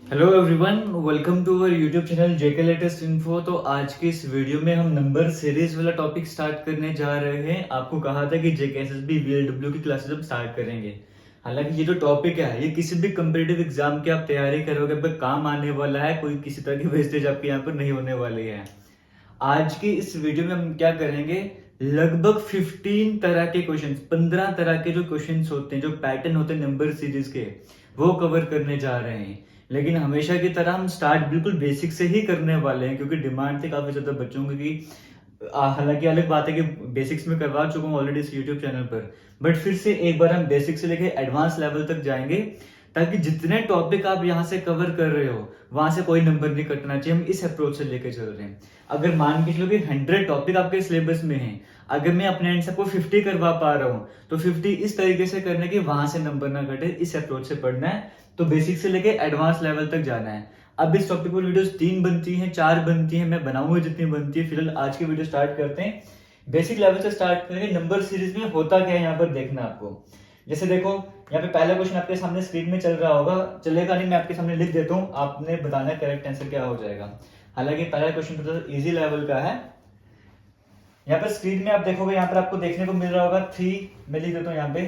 Hello everyone, welcome to our YouTube channel JK latest info. तो आज की इस वीडियो में हम नंबर सीरीज वाला टॉपिक स्टार्ट करने जा रहे हैं। आपको कहा था कि जेकेएसएसबी वीएलडब्ल्यू की क्लासेस हम स्टार्ट करेंगे। हालांकि ये जो टॉपिक है ये किसी भी कम्पिटिटिव एग्जाम की आप तैयारी करोगे पर काम आने वाला है। कोई किसी तरह की वेस्टेज आपके यहाँ पर नहीं होने वाली है। आज की इस वीडियो में हम क्या करेंगे, लगभग 15 तरह के क्वेश्चन, 15 तरह के जो क्वेश्चन होते हैं, जो पैटर्न होते हैं नंबर सीरीज के, वो कवर करने जा रहे हैं। लेकिन हमेशा की तरह हम स्टार्ट बिल्कुल बेसिक से ही करने वाले हैं, क्योंकि डिमांड थी काफी ज्यादा बच्चों की। हालांकि अलग बात है कि बेसिक्स में करवा चुका हूँ ऑलरेडी इस यूट्यूब चैनल पर, बट फिर से एक बार हम बेसिक से लेके एडवांस लेवल तक जाएंगे, ताकि जितने टॉपिक आप यहाँ से कवर कर रहे हो वहां से कोई नंबर नहीं कटना चाहिए। हम इस अप्रोच से लेके चल रहे हैं। अगर मान के चलो कि 100 टॉपिक आपके सिलेबस में है, अगर मैं अपने एंड से आपको 50 करवा पा रहा हूँ तो 50 इस तरीके से करने की वहां से नंबर ना कटे, इस अप्रोच से पढ़ना है। तो बेसिक से लेके एडवांस लेवल तक जाना है। अब इस टॉपिक पर वीडियोस 3 बनती हैं, 4 बनती हैं, मैं बनाऊंगा जितनी बनती है। फिलहाल आज की वीडियो स्टार्ट करते हैं। बेसिक लेवल से स्टार्ट करेंगे। नंबर सीरीज में होता क्या है यहाँ पर देखना आपको। जैसे देखो, यहाँ पे पहला क्वेश्चन आपके सामने स्क्रीन में चल रहा होगा, चलेगा नहीं, मैं आपके सामने लिख देता हूँ, आपने बताना करेक्ट आंसर क्या हो जाएगा। हालांकि पहला क्वेश्चन तो इजी लेवल का है। यहाँ पर स्क्रीन में आप देखोगे, यहाँ पर आपको देखने को मिल रहा होगा 3, मैं लिख देता हूँ यहाँ पे।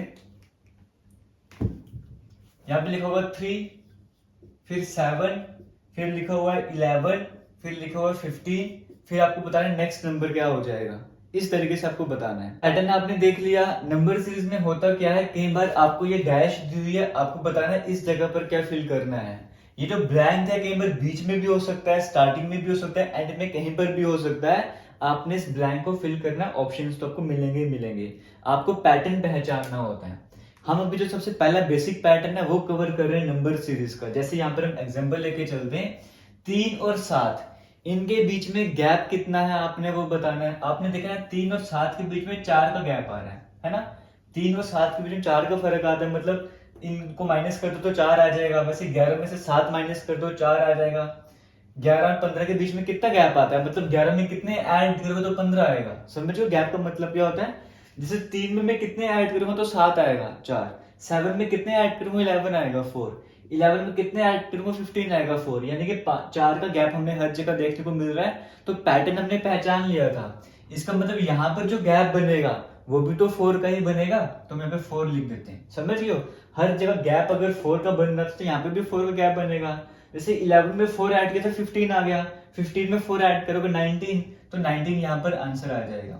यहाँ पे लिखा होगा 3, फिर 7, फिर लिखा हुआ है 11, फिर लिखा हुआ है 15, फिर आपको बताना है नेक्स्ट नंबर क्या हो जाएगा। इस तरीके से आपको बताना है। पैटर्न आपने देख लिया। नंबर सीरीज में होता क्या है, कई बार आपको ये डैश दी हुई है, आपको बताना है इस जगह पर क्या फिल करना है। ये जो ब्लैंक है कई बार बीच में भी हो सकता है, स्टार्टिंग में भी हो सकता है, एंड में कहीं पर भी हो सकता है। आपने इस ब्लैंक को फिल करना, ऑप्शंस तो आपको मिलेंगे ही मिलेंगे। आपको पैटर्न पहचानना होता है। हम अभी जो सबसे पहला बेसिक पैटर्न है वो कवर कर रहे हैं नंबर सीरीज का। जैसे यहाँ पर हम एग्जांपल लेके चलते हैं, 3 और 7, इनके बीच में गैप कितना है आपने वो बताना है। आपने देखा है 3 और 7 के बीच में 4 का गैप आ रहा है ना। 3 और 7 के बीच में 4 का फर्क आता है, मतलब इनको माइनस कर दो तो 4 आ जाएगा। वैसे 11 में से 7 माइनस कर दो 4 आ जाएगा। 11 और 15 के बीच में कितना गैप आता है, मतलब 11 में कितने ऐड करोगे तो 15 आएगा। समझो गैप का मतलब क्या होता है। जैसे 3 में मैं कितने ऐड करूंगा तो 7 आएगा 4, 7 में कितने ऐड करूंगा 11 आएगा 4, 11 में कितने ऐड करूंगा 15 आएगा 4। यानी कि 4 का गैप हमें हर जगह देखने को मिल रहा है। तो पैटर्न हमने पहचान लिया था। इसका मतलब यहाँ पर जो गैप बनेगा वो भी तो 4 का ही बनेगा। तो हम यहाँ पे 4 लिख देते हैं। समझ गए हो, हर जगह गैप अगर 4 का बन रहा था तो यहाँ पे भी 4 का गैप बनेगा। जैसे 11 में 4 ऐड किया तो 15 आ गया, 15 में 4 ऐड करोगे 19, तो 19 यहाँ पर आंसर आ जाएगा।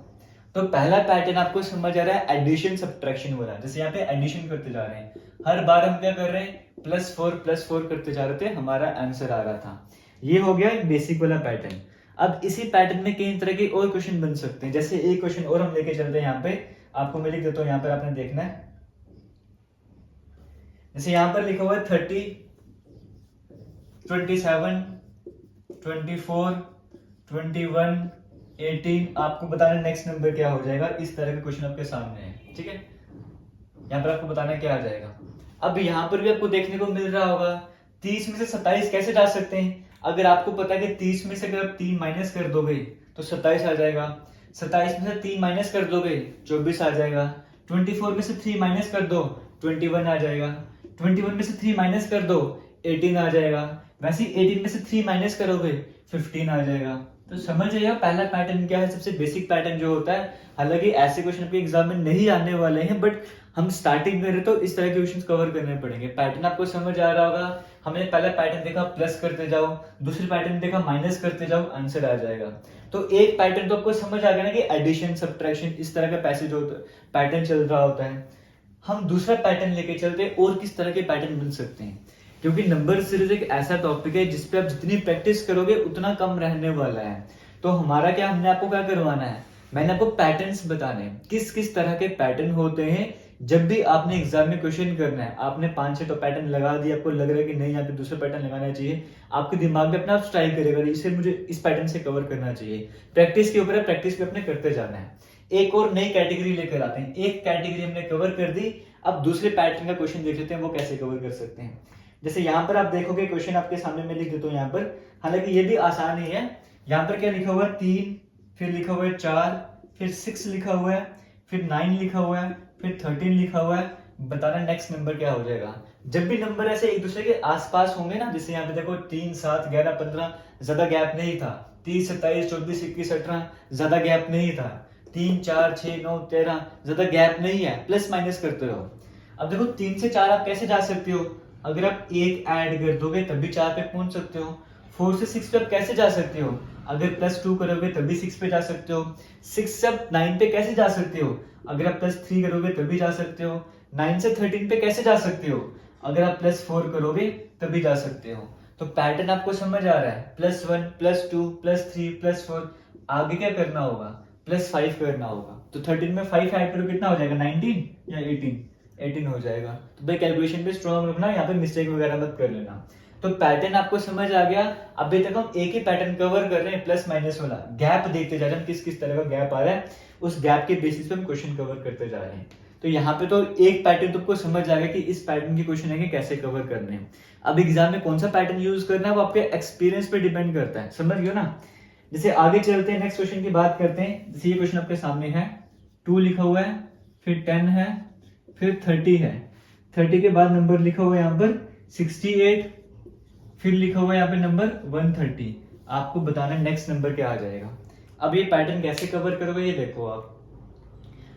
तो पहला पैटर्न आपको समझ आ रहा है, एडिशन सब्ट्रैक्शन वाला। जैसे यहाँ पे एडिशन करते जा रहे हैं, हर बार हम क्या कर रहे हैं, +4 करते जा रहे थे, हमारा आंसर आ रहा था। ये हो गया एक बेसिक वाला पैटर्न। अब इसी पैटर्न में कई तरह के और क्वेश्चन बन सकते हैं। जैसे एक क्वेश्चन और हम लेके चलते हैं, यहाँ पे आपको मैं लिख देता हूँ, यहाँ पर आपने देखना है। जैसे यहाँ पर लिखा हुआ है 30, 27, 24, 21, 18, आपको बताना नेक्स्ट नंबर क्या हो जाएगा। इस तरह का क्वेश्चन आपके सामने है, ठीक है। यहाँ पर आपको बताना क्या आ जाएगा। अब यहाँ पर भी आपको देखने को मिल रहा होगा 30 में से 27 कैसे जा सकते हैं। अगर आपको पता है कि 30 में से अगर आप 3 माइनस कर दोगे तो 27 आ जाएगा। 27 में से 3 माइनस कर दोगे 24 आ जाएगा। 24 में से 3 माइनस कर दो 21 आ जाएगा। 21 में से 3 माइनस कर दो 18 आ जाएगा। वैसे 18 में से 3 माइनस करोगे 15 आ जाएगा। तो समझ जाइए पहला पैटर्न क्या है, सबसे बेसिक पैटर्न जो होता है। हालांकि ऐसे क्वेश्चन आपके एग्जाम में नहीं आने वाले हैं, बट हम स्टार्टिंग में रहे तो इस तरह के क्वेश्चंस कवर करने पड़ेंगे। पैटर्न आपको समझ आ रहा होगा। हमने पहला पैटर्न देखा प्लस करते जाओ, दूसरे पैटर्न देखा माइनस करते जाओ, आंसर आ जाएगा। तो एक पैटर्न तो आपको समझ आ गया ना कि एडिशन सब्ट्रैक्शन इस तरह का पैसेज होता है, पैटर्न चल रहा होता है। हम दूसरा पैटर्न लेके चलते हैं, और किस तरह के पैटर्न बन सकते हैं, क्योंकि नंबर सीरीज एक ऐसा टॉपिक है जिसपे आप जितनी प्रैक्टिस करोगे उतना कम रहने वाला है। तो हमारा क्या, हमने आपको क्या करवाना है, मैंने आपको पैटर्न्स बताने हैं, किस किस तरह के पैटर्न होते हैं। जब भी आपने एग्जाम में क्वेश्चन करना है, आपने 5-6 तो पैटर्न लगा दिया, आपको लग रहा है कि नहीं यहाँ पे दूसरा पैटर्न लगाना चाहिए, आपके दिमाग में अपना आप स्ट्राइक करेगा इसे मुझे इस पैटर्न से कवर करना चाहिए। प्रैक्टिस के ऊपर है, प्रैक्टिस पे अपने करते जाना है। एक और नई कैटेगरी लेकर आते हैं। एक कैटेगरी हमने कवर कर दी, अब दूसरे पैटर्न का क्वेश्चन देख लेते हैं वो कैसे कवर कर सकते हैं। जैसे यहाँ पर आप देखोगे क्वेश्चन आपके सामने में लिख देता हूँ यहाँ पर, हालांकि ये भी आसान ही है। यहाँ पर क्या लिखा हुआ है 3, फिर लिखा हुआ है 4, फिर 6 लिखा हुआ है, फिर 9 लिखा हुआ है, फिर 13 लिखा हुआ है। बताना नेक्स्ट नंबर क्या हो जाएगा। जब भी नंबर ऐसे एक दूसरे के आसपास होंगे ना, जैसे यहाँ पे देखो 3, 7, 11, 15 ज्यादा गैप नहीं था, 30, 27, 24, 21, 18 ज्यादा गैप नहीं था, 3, 4, 6, 9, 13 ज्यादा गैप नहीं है, प्लस माइनस करते रहो। अब देखो 3 से 4 आप कैसे जा सकते हो, अगर आप एक ऐड कर दोगे तब भी 4 पे पहुंच सकते हो। 4 से 6 पे आप कैसे जा सकते हो, अगर +2 करोगे तभी 6 पे जा सकते हो। 6 से आप 9 पे कैसे जा सकते हो, अगर आप +3 करोगे तभी जा सकते हो। 9 से 13 पे कैसे जा सकते हो, अगर आप +4 करोगे तभी जा सकते हो। तो पैटर्न आपको समझ आ रहा है, +1, +2, +3, +4। आगे क्या करना होगा, +5 करना होगा। तो 13 में 5 ऐड करो कितना हो जाएगा, 19 या 18 हो जाएगा। तो भाई कैलकुलेशन पे स्ट्रॉन्ग रखना, यहाँ पे मिस्टेक वगैरह मत कर लेना। तो पैटर्न आपको समझ आ गया। अभी तक हम एक ही पैटर्न कवर कर रहे हैं, प्लस माइनस वाला। गैप देखते जा रहे हैं किस किस तरह का गैप आ रहा है, उस गैप के बेसिस पे हम क्वेश्चन कवर करते जा रहे हैं। तो यहाँ पे तो एक पैटर्न तुमको समझ आ गया कि इस पैटर्न के क्वेश्चन है कैसे कवर करने हैं। अब एग्जाम में कौन सा पैटर्न यूज करना है वो आपके एक्सपीरियंस पे डिपेंड करता है, समझ गए ना। जैसे आगे चलते हैं, नेक्स्ट क्वेश्चन की बात करते हैं। जैसे ये क्वेश्चन आपके सामने है, 2 लिखा हुआ है, फिर 10 है, फिर 30 है। 30 के बाद नंबर लिखा हुआ है यहाँ पर 68, फिर लिखा हुआ है यहाँ पे नंबर 130। आपको बताना नेक्स्ट नंबर क्या आ जाएगा। अब ये पैटर्न कैसे कवर करोगे ये देखो आप।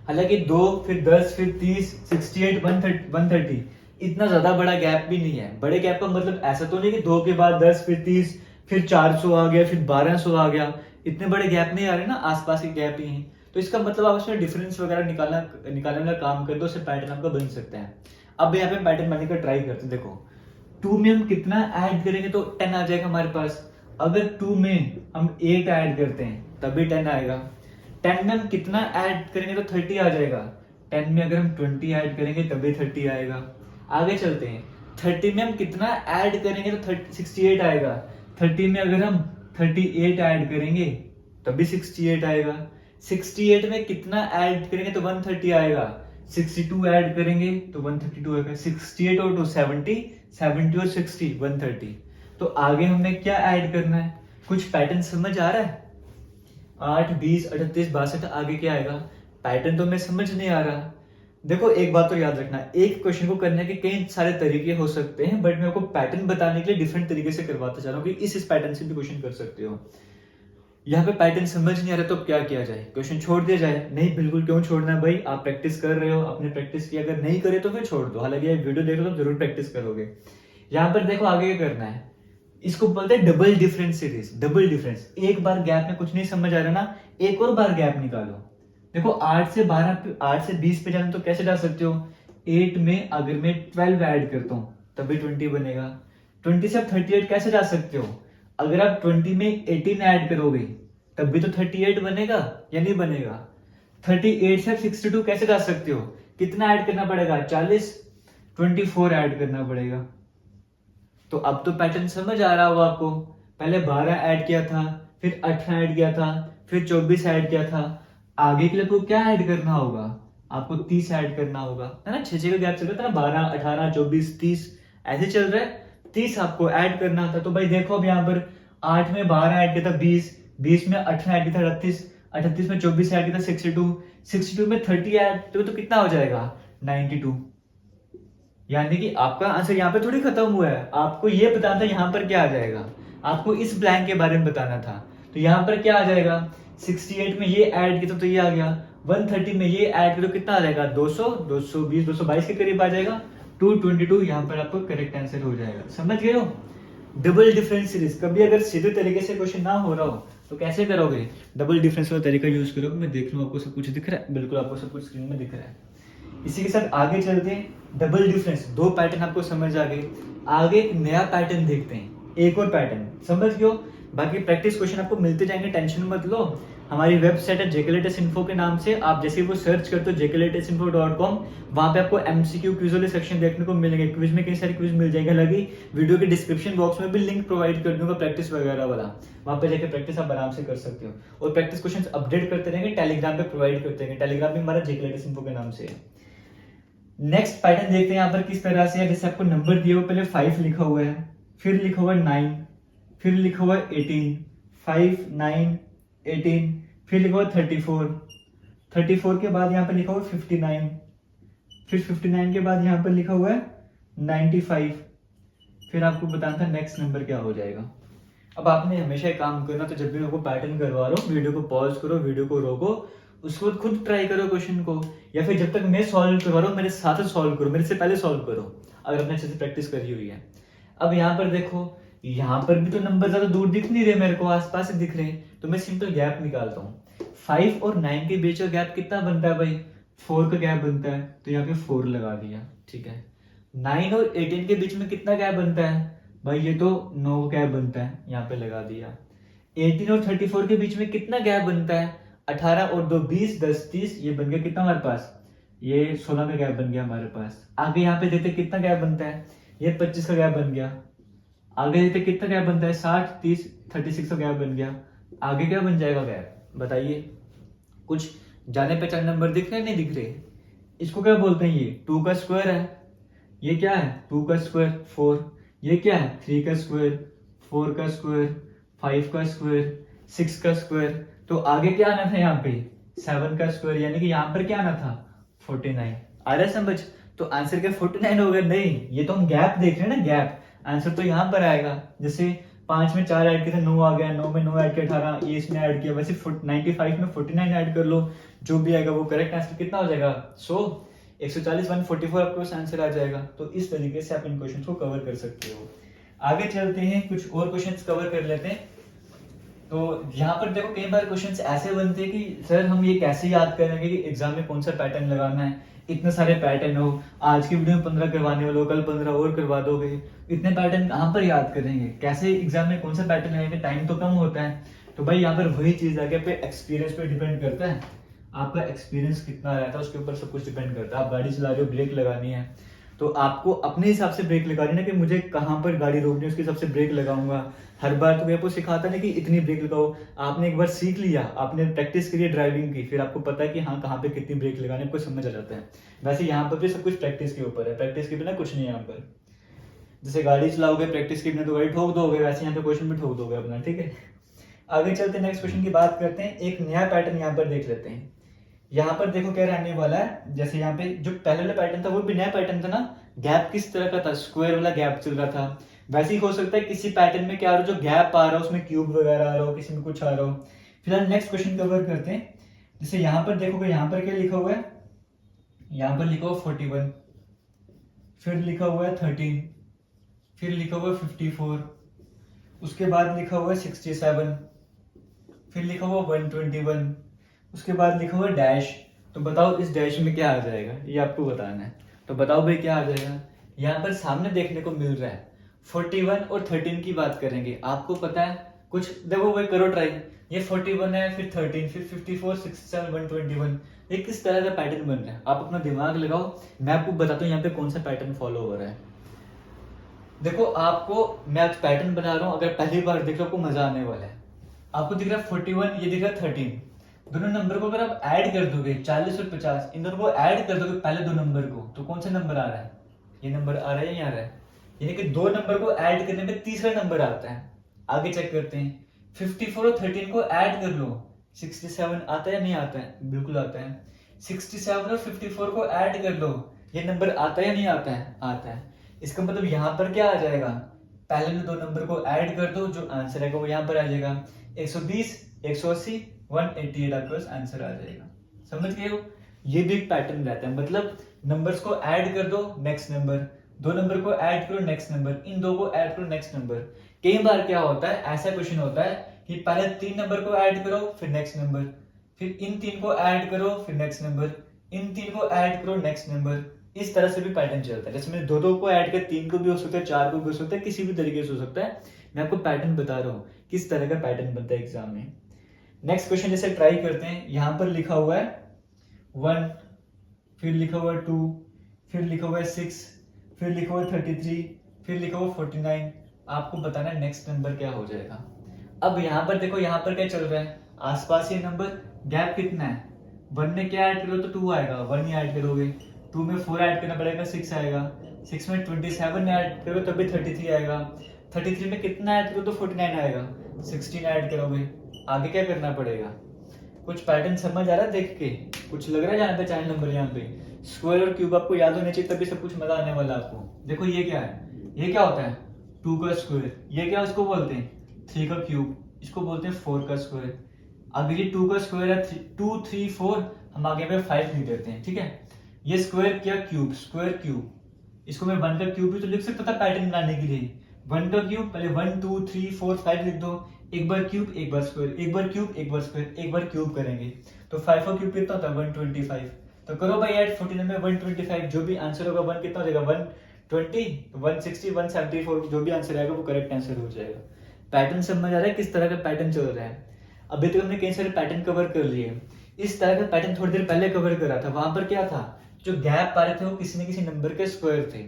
हालांकि 2, फिर 10, फिर 30, 68, 130 इतना ज्यादा बड़ा गैप भी नहीं है। बड़े गैप का मतलब ऐसा तो नहीं कि 2 के बाद 10, फिर 30, फिर 400 आ गया, फिर 1200 आ गया। इतने बड़े गैप नहीं आ रहे ना, आसपास के गैप ही हैं। तो इसका मतलब आप उसमें डिफरेंस वगैरह निकालने का काम कर दो, उससे पैटर्न आपका बन सकता है। अब यहाँ पे पैटर्न बनाने का ट्राई करते, देखो 2 में हम कितना ऐड करेंगे तो 10 आ जाएगा हमारे पास। अगर 2 में हम 8 ऐड करते हैं तभी 10 आएगा। 10 में हम कितना ऐड करेंगे तो 30 आ जाएगा। 10 में अगर हम 20 ऐड करेंगे तभी 30 आएगा। आगे चलते हैं, 30 में हम कितना ऐड करेंगे तो 68 आएगा। 30 में अगर हम 38 ऐड करेंगे तभी 68 आएगा। 68 में कितना ऐड करेंगे तो 130 आएगा। 62 ऐड करेंगे तो 132 आएगा। 68 और 2 70, 70 और 60 130। तो आगे हमें क्या ऐड करना है, कुछ पैटर्न समझ आ रहा है। 8, 20, 38, 62 आगे क्या आएगा, पैटर्न तो हमें समझ नहीं आ रहा। देखो एक बात तो याद रखना, एक क्वेश्चन को करने के कई सारे तरीके हो सकते हैं, बट मैं आपको पैटर्न बताने के लिए डिफरेंट तरीके से करवाता जा रहा हूँ कि इस पैटर्न से भी क्वेश्चन कर सकते हो। यहाँ पे पैटर्न समझ नहीं आ रहा तो क्या किया जाए, क्वेश्चन छोड़ दिया जाए? नहीं, बिल्कुल क्यों छोड़ना है भाई, आप प्रैक्टिस कर रहे हो, आपने प्रैक्टिस की, अगर नहीं करे तो फिर छोड़ दो। हालांकि ये वीडियो देख रहे हो तो जरूर प्रैक्टिस करोगे। यहाँ पर देखो आगे क्या करना है, इसको बोलते हैं double difference series. Double difference, एक बार गैप में कुछ नहीं समझ आ रहा ना, एक और बार गैप निकालो। देखो 8 से 12, 8 से 20 पे जाना तो कैसे जा सकते हो, 8 में अगर मैं 12 ऐड करता हूँ तभी 20 बनेगा। 20 से आप 38 कैसे जा सकते हो, अगर आप 20 में 18 ऐड करोगे तब भी तो 38 बनेगा या नहीं बनेगा। 38 से आप 62 कैसे जा सकते हो, कितना ऐड करना पड़ेगा, 40, 24 ऐड करना पड़ेगा। तो अब तो पैटर्न समझ आ रहा होगा आपको। पहले 12 ऐड किया था, फिर 18 ऐड किया था, फिर 24 ऐड किया था। आगे के लिए आपको क्या ऐड करना होगा, आपको 30 ऐड करना होगा, है ना। 6 का गैप चल रहा था ना, 12, 18, 24, 30 ऐसे चल रहा है। 30 आपको ऐड करना था। तो भाई देखो अब यहाँ पर 8 में 12 ऐड किया था 20, 20 में 18 ऐड किया था 38, 38 में 24 ऐड किया था 62, 62 में 30 ऐड तो कितना हो जाएगा, 92। यानी कि आपका आंसर यहाँ पे थोड़ी खत्म हुआ है, आपको ये बताना था यहाँ पर क्या आ जाएगा, आपको इस ब्लैंक के बारे में बताना था। तो यहाँ पर क्या आ जाएगा, 68 में ये ऐड किया तो ये आ गया, 130 में ये ऐड करो कितना आ जाएगा, 200, 220, 222 के करीब आ जाएगा, 222 यहाँ पर आपको करेक्ट आंसर हो जाएगा। समझ गए हो। डबल डिफरेंस सीरीज, कभी अगर सीधे तरीके से क्वेश्चन ना हो रहा हो तो कैसे करोगे, डबल डिफरेंस वाला तरीका यूज करोगे। मैं देख लूँ आपको सब कुछ दिख रहा है, बिल्कुल आपको सब कुछ स्क्रीन में दिख रहा है। इसी के साथ आगे चलते हैं। डबल डिफरेंस, 2 पैटर्न आपको समझ आ गए। आगे एक नया पैटर्न देखते हैं, एक और पैटर्न, समझ गए हो। बाकी प्रैक्टिस क्वेश्चन आपको मिलते जाएंगे, टेंशन मत लो। हमारी वेबसाइट है JKLatestInfo के नाम से, आप जैसे वो सर्च करते हो JKLatestInfo.com, वहां पे आपको MCQ क्विज वाले सेक्शन देखने को मिलेंगे। क्विज में कई सारे क्विज मिल जाएंगे, लगी वीडियो के डिस्क्रिप्शन बॉक्स में भी लिंक प्रोवाइड कर दूंगा प्रैक्टिस वगैरह वाला, वहां पे जाकर प्रैक्टिस आप आराम से कर सकते हो। और प्रैक्टिस क्वेश्चन अपडेट करते रहेंगे, टेलीग्राम पे प्रोवाइड करते रहेंगे, टेलीग्राम भी हमारा JKLatestInfo के नाम से है। नेक्स्ट पैटर्न देखते हैं यहाँ पर किस तरह से है। जैसे आपको नंबर दिया हुआ, पहले 5 लिखा हुआ है, फिर लिखा हुआ है 9, फिर लिखा हुआ है 18, 5, 9, 18, फिर लिखा हुआ है 34, 34 के बाद यहाँ पर लिखा हुआ है 59, फिर 59 के बाद यहाँ पर लिखा हुआ है 95, फिर आपको बताना था नेक्स्ट नंबर क्या हो जाएगा। अब आपने हमेशा एक काम करना, तो जब भी मैं आपको पैटर्न करवा रहा हूँ वीडियो को पॉज करो, वीडियो को रोको, उसको खुद ट्राई करो क्वेश्चन को, या फिर जब तक मैं सॉल्व करवा रहा हूँ मेरे साथ सॉल्व करो, मेरे से पहले सॉल्व करो अगर आपने अच्छे से प्रैक्टिस करी हुई है। अब यहाँ पर देखो, यहाँ पर भी तो नंबर ज्यादा दूर दिख नहीं रहे मेरे को, आसपास ही दिख रहे हैं, तो मैं सिंपल गैप निकालता हूँ। 5 और 9 के बीच का गैप कितना बनता है भाई, 4 का गैप बनता है, तो यहाँ पे 4 लगा दिया, ठीक है। 9 और 18 के बीच में कितना गैप बनता है भाई, ये तो 9 का गैप बनता है, यहाँ पे लगा दिया। 18 और 34 के बीच में कितना गैप बनता है, 18 और 2 20, 10 30, ये बन गया कितना हमारे पास, ये 16 का गैप बन गया हमारे पास। आगे यहाँ पे देखते कितना गैप बनता है, ये 25 का गैप बन गया। आगे देखते कितना गैप बनता है, 60 30 36 का गैप बन गया। आगे क्या बन जाएगा गैप, बताइए। कुछ जाने पहचाने नंबर दिख रहे नहीं दिख रहे, इसको क्या बोलते हैं, ये 2 का स्क्वायर है, ये क्या है 2 का स्क्वायर 4, ये क्या है 3 का स्क्वायर, 4 का स्क्वायर, 5 का स्क्वायर, 6 का स्क्वायर। तो आगे क्या आना था यहाँ पे 7 का स्क्वायर, यानी कि यहाँ पर क्या आना था 49। आ रहा है समझ, तो आंसर क्या 49 हो गया, नहीं ये तो हम गैप देख रहे हैं ना, गैप आंसर तो यहाँ पर आएगा। जैसे 5 में 4 ऐड किया 9 आ गया, 9 में 9 ऐड किया 18, ये इसमें ऐड किया, वैसे 95 में 49 ऐड कर लो, जो भी आएगा वो करेक्ट आंसर कितना हो जाएगा 100, 140 144 आपको आंसर आ जाएगा। तो इस तरीके से आप इन क्वेश्चन को कवर कर सकते हो। आगे चलते हैं, कुछ और क्वेश्चंस कवर कर लेते हैं। तो यहाँ पर देखो कई बार क्वेश्चंस ऐसे बनते हैं कि सर हम ये कैसे याद करेंगे कि एग्जाम में कौन सा पैटर्न लगाना है, इतने सारे पैटर्न हो, आज की वीडियो में 15 करवाने वाले हो, कल 15 और करवा दोगे, इतने पैटर्न कहाँ पर याद करेंगे, कैसे एग्जाम में कौन सा पैटर्न लगाएंगे, टाइम तो कम होता है। तो भाई यहाँ पर वही चीज आगे पे एक्सपीरियंस पे डिपेंड करता है, आपका एक्सपीरियंस कितना रहता है उसके ऊपर सब कुछ डिपेंड करता है। आप गाड़ी चला रहे हो, ब्रेक लगानी है, तो आपको अपने हिसाब से ब्रेक लगानी है ना, कि मुझे कहाँ पर गाड़ी रोकनी है उसके हिसाब से ब्रेक लगाऊंगा। हर बार तो आपको सिखाता नहीं कि इतनी ब्रेक लगाओ, आपने एक बार सीख लिया, आपने प्रैक्टिस करी है ड्राइविंग की, फिर आपको पता है कि हाँ कहाँ पे कितनी ब्रेक लगानी है, आपको समझ आ जाता है। वैसे यहाँ पर भी सब कुछ प्रैक्टिस के ऊपर है, प्रैक्टिस के बिना कुछ नहीं है यहाँ पर। जैसे गाड़ी चलाओगे प्रैक्टिस के बिना तो गाड़ी ठोक दोगे, वैसे यहाँ पे क्वेश्चन भी ठोक दोगे अपना, ठीक है। आगे चलते नेक्स्ट क्वेश्चन की बात करते हैं। एक नया पैटर्न यहाँ पर देख लेते हैं। यहाँ पर देखो क्या रहने वाला है, जैसे यहाँ पे जो पहले वाला पैटर्न था वो भी नया पैटर्न था ना, गैप किस तरह का था, स्क्वायर वाला गैप चल रहा था। वैसे ही हो सकता है किसी पैटर्न में क्या आ रहा हो, जो गैप आ रहा हो उसमें क्यूब वगैरह आ रहा हो, किसी में कुछ आ रहा हो। फिलहाल नेक्स्ट क्वेश्चन कवर करते हैं। जैसे यहाँ पर देखोगे, यहाँ पर क्या लिखा हुआ है, यहाँ पर लिखा हुआ 41, फिर लिखा हुआ है 13, फिर लिखा हुआ है 54, उसके बाद लिखा हुआ है 67, फिर लिखा हुआ 121, उसके बाद लिखा हुआ डैश। तो बताओ इस डैश में क्या आ जाएगा, ये आपको बताना है। तो बताओ भाई क्या आ जाएगा। यहाँ पर सामने देखने को मिल रहा है 41 और 13 की बात करेंगे, आपको पता है कुछ, देखो भाई करो ट्राई, ये 41 है, फिर 13, फिर 54, 67, 121, ये किस तरह का पैटर्न बन रहा है, आप अपना दिमाग लगाओ, मैं आपको बताता हूँ यहाँ पे कौन सा पैटर्न फॉलो हो रहा है। देखो आपको मैं आज पैटर्न बना रहा हूँ, अगर पहली बार देख रहे हो आपको मजा आने वाला है। आपको दिख रहा है 41, ये दिख रहा है 13, दोनों नंबर को अगर आप ऐड कर दोगे 40 और 50, इन दोनों को ऐड कर दोगे पहले दो नंबर को, तो कौन सा नंबर आ रहा है, ये नंबर आ रहा है या आ रहा है, यानी कि दो नंबर को ऐड करने में तीसरा नंबर आता है। आगे चेक करते हैं, 54 और 13 को ऐड कर लो, 67 आता है या नहीं आता है, बिल्कुल आता है। 67 और 54 को ऐड कर लो, ये नंबर आता है या नहीं आता है, आता है। इसका मतलब यहाँ पर क्या आ जाएगा, पहले में दो नंबर को ऐड कर दो, जो आंसर है वो यहाँ पर आ जाएगा 120, 180, 188 आपके पास आंसर आ जाएगा। समझ गए हो, ये भी एक पैटर्न रहता है, मतलब नंबर्स को ऐड कर दो नेक्स्ट नंबर, दो नंबर को ऐड करो नेक्स्ट नंबर, इन दो को ऐड करो नेक्स्ट नंबर। कई बार क्या होता है, ऐसा क्वेश्चन होता है कि पहले 3 नंबर को ऐड करो फिर नेक्स्ट नंबर, फिर इन 3 को ऐड करो फिर नेक्स्ट नंबर, इन 3 को ऐड करो नेक्स्ट नंबर। इस तरह से भी पैटर्न चलता है, जैसे मैंने दो को ऐड कर 3 को भी हो सकता है, 4 को भी हो सकता है, किसी भी तरीके से हो सकता है। मैं आपको पैटर्न बता रहा हूँ किस तरह का पैटर्न बनता है एग्जाम में। नेक्स्ट क्वेश्चन जैसे ट्राई करते हैं। यहाँ पर लिखा हुआ है 1, फिर लिखा हुआ है 2, फिर लिखा हुआ है 6, फिर लिखा हुआ है 33, फिर लिखा हुआ 49। आपको बताना है नेक्स्ट नंबर क्या हो जाएगा। अब यहाँ पर देखो, यहाँ पर क्या चल रहा है, आसपास ये नंबर, गैप कितना है, 1 में क्या ऐड करो तो 2 आएगा, 1 ही ऐड करोगे, 2 में 4 ऐड करना पड़ेगा, 6 आएगा, 6 में 27 ऐड करोगे तब भी 33 आएगा, 33 में कितना ऐड करो तो 49 आएगा, 16 ऐड करोगे। आगे क्या करना पड़ेगा, कुछ पैटर्न समझ आ रहा है देख के? कुछ लग रहा है यहाँ पे चाइल्ड नंबर? यहाँ पे स्क्वायर और क्यूब आपको याद होने चाहिए, तभी सब कुछ मजा आने वाला है आपको। देखो ये क्या है, ये क्या होता है 2 का स्क्वायर, ये क्या इसको बोलते हैं 3 का क्यूब, इसको बोलते हैं 4 का स्क्वायर। अगर ये 2 का स्क्वायर है 2 3 4, हम आगे पे 5 लिख देते हैं, ठीक है। ये स्क्वायर क्या क्यूब, स्क्वायर क्यूब, इसको मैं 1 का क्यूब भी तो लिख सकता था पैटर्न बनाने के लिए। 1 का क्यूब पहले 1 2 3 4 5 लिख दो, एक बार क्यूब एक बार स्क्वायर, एक बार क्यूब एक बार स्क्वायर, एक बार क्यूब करेंगे तो 5 का क्यूब कितना होता है 125। तो करो भाई ऐड 14 में 125, जो भी आंसर होगा 1 कितना हो जाएगा 120 160 174, जो भी आंसर आएगा वो करेक्ट आंसर हो जाएगा। पैटर्न समझ आ रहा है किस तरह का पैटर्न चल रहा है? अभी तक हमने कई सारे पैटर्न कवर कर लिए। इस तरह का पैटर्न थोड़ी देर पहले कवर करा था, वहां पर क्या था, जो गैप आ रहे थे वो किसी न किसी नंबर के स्क्वायर थे।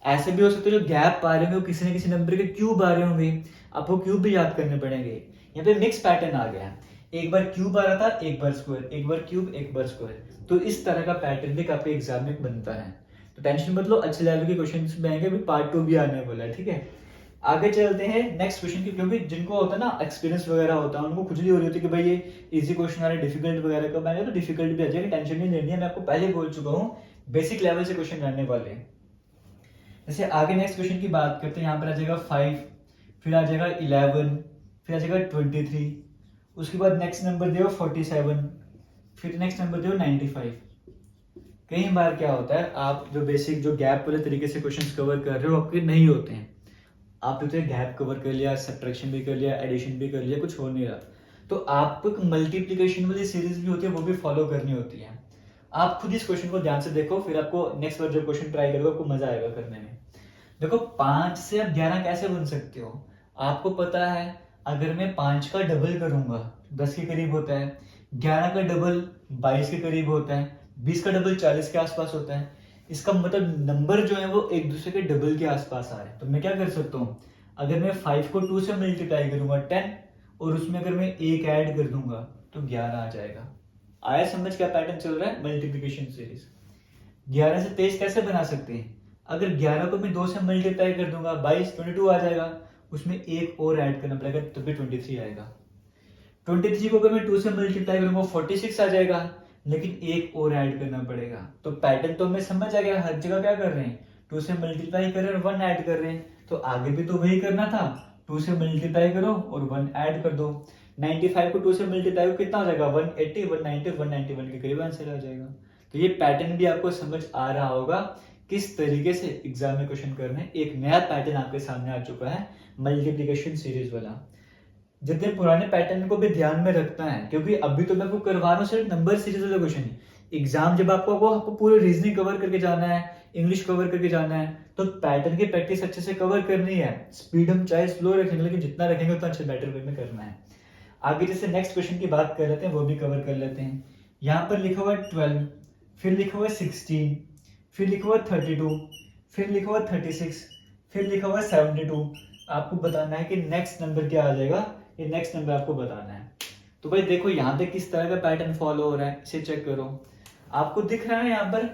ऐसे भी हो सकते जो गैप आ रहे होंगे वो किसी न किसी नंबर के क्यूब आ रहे होंगे, आपको क्यूब भी याद करने पड़ेंगे। यहाँ पे मिक्स पैटर्न आ गया, एक बार क्यूब आ रहा था एक बार स्क्वायर, एक बार क्यूब एक बार स्क्वायर। तो इस तरह का पैटर्न भी आपके एग्जाम में बनता है, तो टेंशन मत लो, अच्छे लेवल के क्वेश्चन में आएंगे, पार्ट 2 भी आने वाला है, ठीक है। आगे चलते हैं नेक्स्ट क्वेश्चन की, क्योंकि जिनको होता है ना एक्सपीरियंस वगैरह होता है उनको खुजली हो रही होती है कि भाई ये इजी क्वेश्चन आ रहा है, डिफिकल्ट वगैरह कब आएगा, तो डिफिकल्ट भी आ जाएगा, टेंशन नहीं लेनी है। मैं आपको पहले बोल चुका हूँ बेसिक लेवल से क्वेश्चन रहने वाले हैं। जैसे आगे नेक्स्ट क्वेश्चन की बात करते हैं, यहाँ पर आ जाएगा 5, फिर आ जाएगा 11, फिर आ जाएगा 23, उसके बाद नेक्स्ट नंबर दो 47, फिर नेक्स्ट नंबर दो 95। कई बार क्या होता है आप जो बेसिक जो गैप वाले तरीके से क्वेश्चंस कवर कर रहे हो आपके नहीं होते हैं, आपने तो गैप कवर कर लिया, सब्ट्रैक्शन भी कर लिया, एडिशन भी कर लिया, कुछ हो नहीं रहा, तो आपको एक मल्टीप्लिकेशन वाली सीरीज भी होती है वो भी फॉलो करनी होती है। आप खुद इस क्वेश्चन को ध्यान से देखो, फिर आपको नेक्स्ट बार जब क्वेश्चन ट्राई करोगे आपको मजा आएगा करने में। देखो 5 से आप 11 कैसे बन सकते हो, आपको पता है अगर मैं 5 का डबल करूंगा 10 के करीब होता है, 11 का डबल 22 के करीब होता है, 20 का डबल 40 के आसपास होता है। इसका मतलब नंबर जो है वो एक दूसरे के डबल के आसपास आ रहे हैं। तो मैं क्या कर सकता हूँ, अगर मैं 5 को 2 से मल्टीप्लाई करूंगा 10, और उसमें अगर मैं एक ऐड कर दूंगा तो 11 आ जाएगा। आया समझ क्या पैटर्न चल रहा है मल्टीप्लिकेशन सीरीज। 11 से 23 कैसे बना सकते हैं, अगर 11 को मैं 2 से मल्टीप्लाई कर दूंगा 22 आ जाएगा, उसमें एक और ऐड करना पड़ेगा तब भी 23 आएगा। 23 को अगर मैं 2 से मल्टीप्लाई करूंगा 46 आ जाएगा, लेकिन एक और ऐड करना पड़ेगा। तो पैटर्न तो हमें समझ आ गया, हर जगह क्या कर रहे हैं 2 से मल्टीप्लाई कर रहे हैं और 1 ऐड कर रहे हैं, तो आगे भी तो वही करना था, 2 से मल्टीप्लाई करो और 1 ऐड कर दो। 95 को 2 से मल्टीप्लाई करो कितना हो जाएगा 180 190 191 के करीब आंसर आ जाएगा। तो ये पैटर्न भी आपको समझ आ रहा होगा किस तरीके से एग्जाम में क्वेश्चन करने। एक नया पैटर्न आपके सामने आ चुका है मल्टीप्लिकेशन सीरीज वाला। जितने पुराने पैटर्न को भी ध्यान में रखना है, क्योंकि अभी तो मैं आपको करवा रहा हूँ सिर्फ नंबर सीरीज वाला क्वेश्चन। एग्जाम जब आपको पूरे रीजनिंग कवर करके जाना है, इंग्लिश कवर करके जाना है, तो पैटर्न की प्रैक्टिस अच्छे से कवर करनी है। स्पीड हम चाहे स्लो रखेंगे, लेकिन जितना रखेंगे उतना अच्छे बेटर वे में करना है। आगे जैसे नेक्स्ट क्वेश्चन की बात कर लेते हैं, वो भी कवर कर लेते हैं। यहाँ पर लिखा हुआ है 12, फिर लिखा हुआ है 16, फिर लिखा हुआ है 32, फिर लिखा हुआ है 36, फिर लिखा हुआ है 72। आपको बताना है कि नेक्स्ट नंबर क्या आ जाएगा, ये नेक्स्ट नंबर आपको बताना है। तो भाई देखो यहाँ पे किस तरह का पैटर्न फॉलो हो रहा है, इसे चेक करो। आपको दिख रहा है यहाँ पर,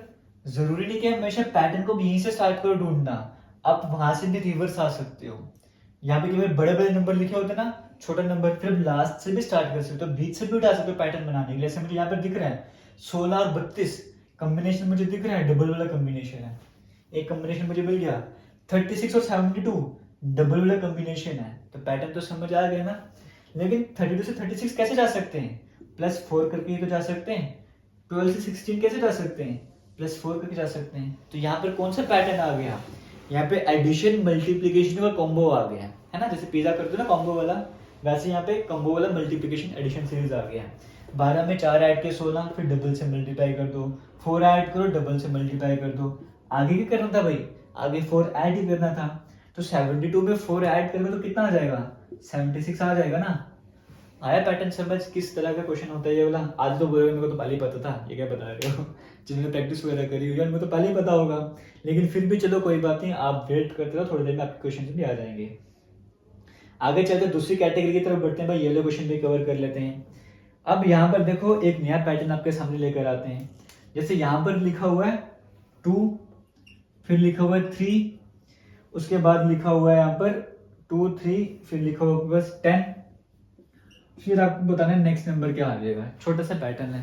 जरूरी नहीं कि हमेशा पैटर्न को यहीं से स्टार्ट करो ढूंढना, आप वहां से भी रिवर्स आ सकते हो। यहाँ पे जो बड़े बड़े नंबर लिखे होते हैं ना, छोटा नंबर फिर लास्ट से भी स्टार्ट कर सकते हो, बीच से भी उठा सकते हो पैटर्न बनाने के लिए। जैसे मुझे यहाँ पर दिख रहा है 16 और 32 कॉम्बिनेशन मुझे दिख रहा है, डबल वाला कॉम्बिनेशन है। एक कॉम्बिनेशन मुझे मिल गया 36 और 72 डबल वाला कॉम्बिनेशन है, तो पैटर्न तो समझ आ गया ना। लेकिन 32 से 36 कैसे जा सकते हैं, +4 करके ही तो जा सकते हैं। 12 से 16 कैसे जा सकते हैं, +4 करके जा सकते हैं। तो यहाँ पर कौन सा पैटर्न आ गया, यहाँ पे एडिशन मल्टीप्लिकेशन का कॉम्बो आ गया है ना। जैसे पिज्जा करते हो ना कॉम्बो वाला, वैसे यहाँ पे कॉम्बो वाला मल्टीप्लिकेशन एडिशन सीरीज आ गया है। 12 में 4 ऐड के 16, फिर डबल से मल्टीप्लाई कर दो, 4 ऐड करो डबल से मल्टीप्लाई कर दो। आगे क्या करना था भाई, आगे 4 ऐड ही करना था। तो 72 में 4 ऐड करोगे तो कितना आ जाएगा 76 आ जाएगा ना। आया पैटर्न समझ किस तरह का क्वेश्चन होता है ये वाला। आज तो बोलोगे मेरे को तो पहले ही पता था, ये क्या बता रहे हो जिन्होंने प्रैक्टिस वगैरह करी हुई है उनको तो पहले ही पता होगा, लेकिन फिर भी चलो कोई बात नहीं, आप वेट करते रहो, थोड़ी देर में आपके क्वेश्चन भी आ जाएंगे। आगे चलते दूसरी कैटेगरी की तरफ बढ़ते हैं भाई, येलो क्वेश्चन भी कवर कर लेते हैं। अब यहाँ पर देखो एक नया पैटर्न आपके सामने लेकर आते हैं। जैसे यहाँ पर लिखा हुआ है 2, फिर लिखा हुआ है 3, उसके बाद लिखा हुआ है यहाँ पर 2 3, फिर लिखा हुआ बस 10, फिर आपको बताना है नेक्स्ट नंबर क्या आ जाएगा। छोटा सा पैटर्न है।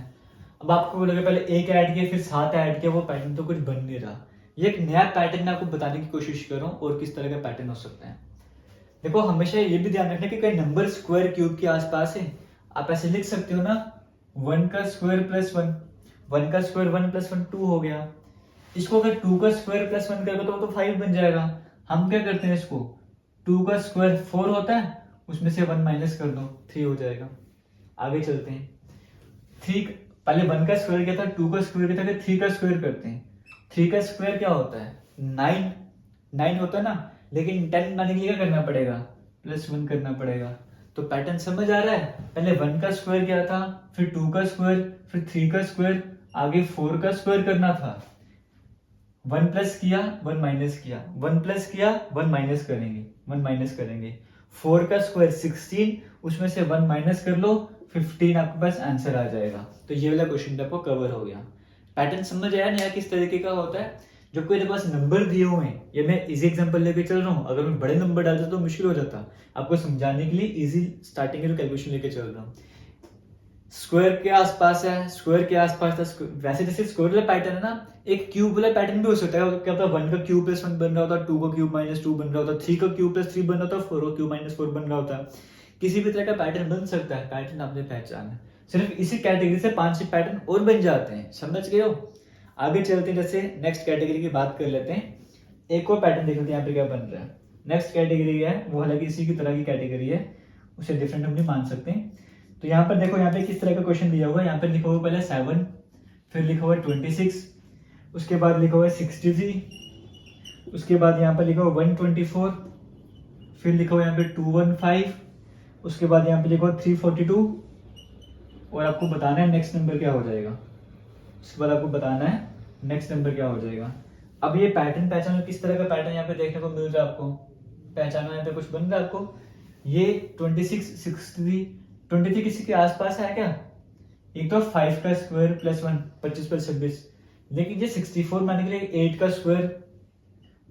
अब आपको बोलोगे पहले 1 ऐड किया फिर 7 ऐड किया, वो पैटर्न तो कुछ बन नहीं रहा। ये एक नया पैटर्न मैं आपको बताने की कोशिश कर रहा हूँ और किस तरह का पैटर्न हो सकता है। देखो हमेशा ये भी ध्यान रखना कि कोई नंबर स्क्वायर क्यूब के आसपास है। आप ऐसे लिख सकते हो ना, 1 का स्क्वायर प्लस 1, 1 का स्क्वायर 1 प्लस 1 2 हो गया। इसको अगर 2 का स्क्वायर प्लस 1 करोगे तो 5 बन जाएगा। हम क्या करते हैं, इसको 2 का स्क्वायर 4 होता है, उसमें से 1 माइनस कर दो, 3 हो जाएगा। आगे चलते हैं। 3 पहले 1 का स्क्वायर क्या था, 2 का स्क्वायर क्या था, 3 का स्क्वायर करते हैं। 3 का स्क्वायर क्या होता है, 9 होता है ना, लेकिन 10 बनाने के लिए क्या करना पड़ेगा, प्लस 1 करना पड़ेगा। तो पैटर्न समझ आ रहा है। पहले 1 का स्क्वायर क्या था, फिर 2 का स्क्वायर, फिर 3 का स्क्वायर, आगे 4 का स्क्वायर करना था। 1 प्लस किया 1 माइनस किया, 1 प्लस किया 1 माइनस करेंगे, 1 माइनस करेंगे। 4 का स्क्वायर 16, उसमें से 1 माइनस कर लो, 15 आपके पास आंसर आ जाएगा। तो ये वाला क्वेश्चन आपको कवर हो गया। पैटर्न समझ आया नया किस तरीके का होता है। जो कोई पास नंबर दिए हुए हैं, ये मैं इजी एग्जांपल लेके चल रहा हूँ। अगर मैं बड़े नंबर डालता तो मुश्किल हो जाता। आपको समझाने के लिए इजी स्टार्टिंग के कैलकुलेशन लेके चल रहा हूँ। स्क्वायर के आसपास है, स्क्वायर के आसपास था। वैसे जैसे स्क्वायर वाला पैटर्न है ना, एक क्यूब वाला पैटर्न भी हो सकता है। क्या पता 1 का क्यूब प्लस 1 बन रहा होता, 2 का क्यूब माइनस 2 बन रहा होता, 3 का क्यूब प्लस 3 बन रहा होता, 4 का क्यूब माइनस 4 बन रहा होता। किसी भी तरह का पैटर्न बन सकता है। पैटर्न आपने पहचाना, सिर्फ इसी कैटेगरी से 5-6 पैटर्न और बन जाते हैं। समझ गए हो। आगे चलते हैं, जैसे नेक्स्ट कैटेगरी की बात कर लेते हैं। एक और पैटर्न देख लेते हैं यहाँ पे क्या बन रहा है। नेक्स्ट कैटेगरी है वो, हालांकि इसी की तरह की कैटेगरी है, उसे डिफरेंट हम नहीं मान सकते। तो यहाँ पर देखो, यहाँ पे किस तरह का क्वेश्चन दिया हुआ है। यहाँ पे लिखा हुआ पहले 7, फिर लिखा हुआ 26, उसके बाद लिखा हुआ 63, उसके बाद यहाँ पर लिखा हुआ 124, फिर लिखा हुआ यहाँ पे 215, उसके बाद यहाँ पे लिखा हुआ 342, और आपको बताना है नेक्स्ट नंबर क्या हो जाएगा। उसके बाद आपको बताना है नेक्स्ट नंबर क्या हो जाएगा। अब ये पैटर्न पहचानो, किस तरह का पैटर्न यहाँ पे देखने को मिल रहा है आपको। पहचानो यहाँ पे कुछ बन रहा है आपको। ये 26, 63, 23 किसी के आसपास है क्या। एक तो 5 का स्क्वायर प्लस 1, 25 प्लस 26, लेकिन ये 64 मानने के लिए 8 का स्क्वायर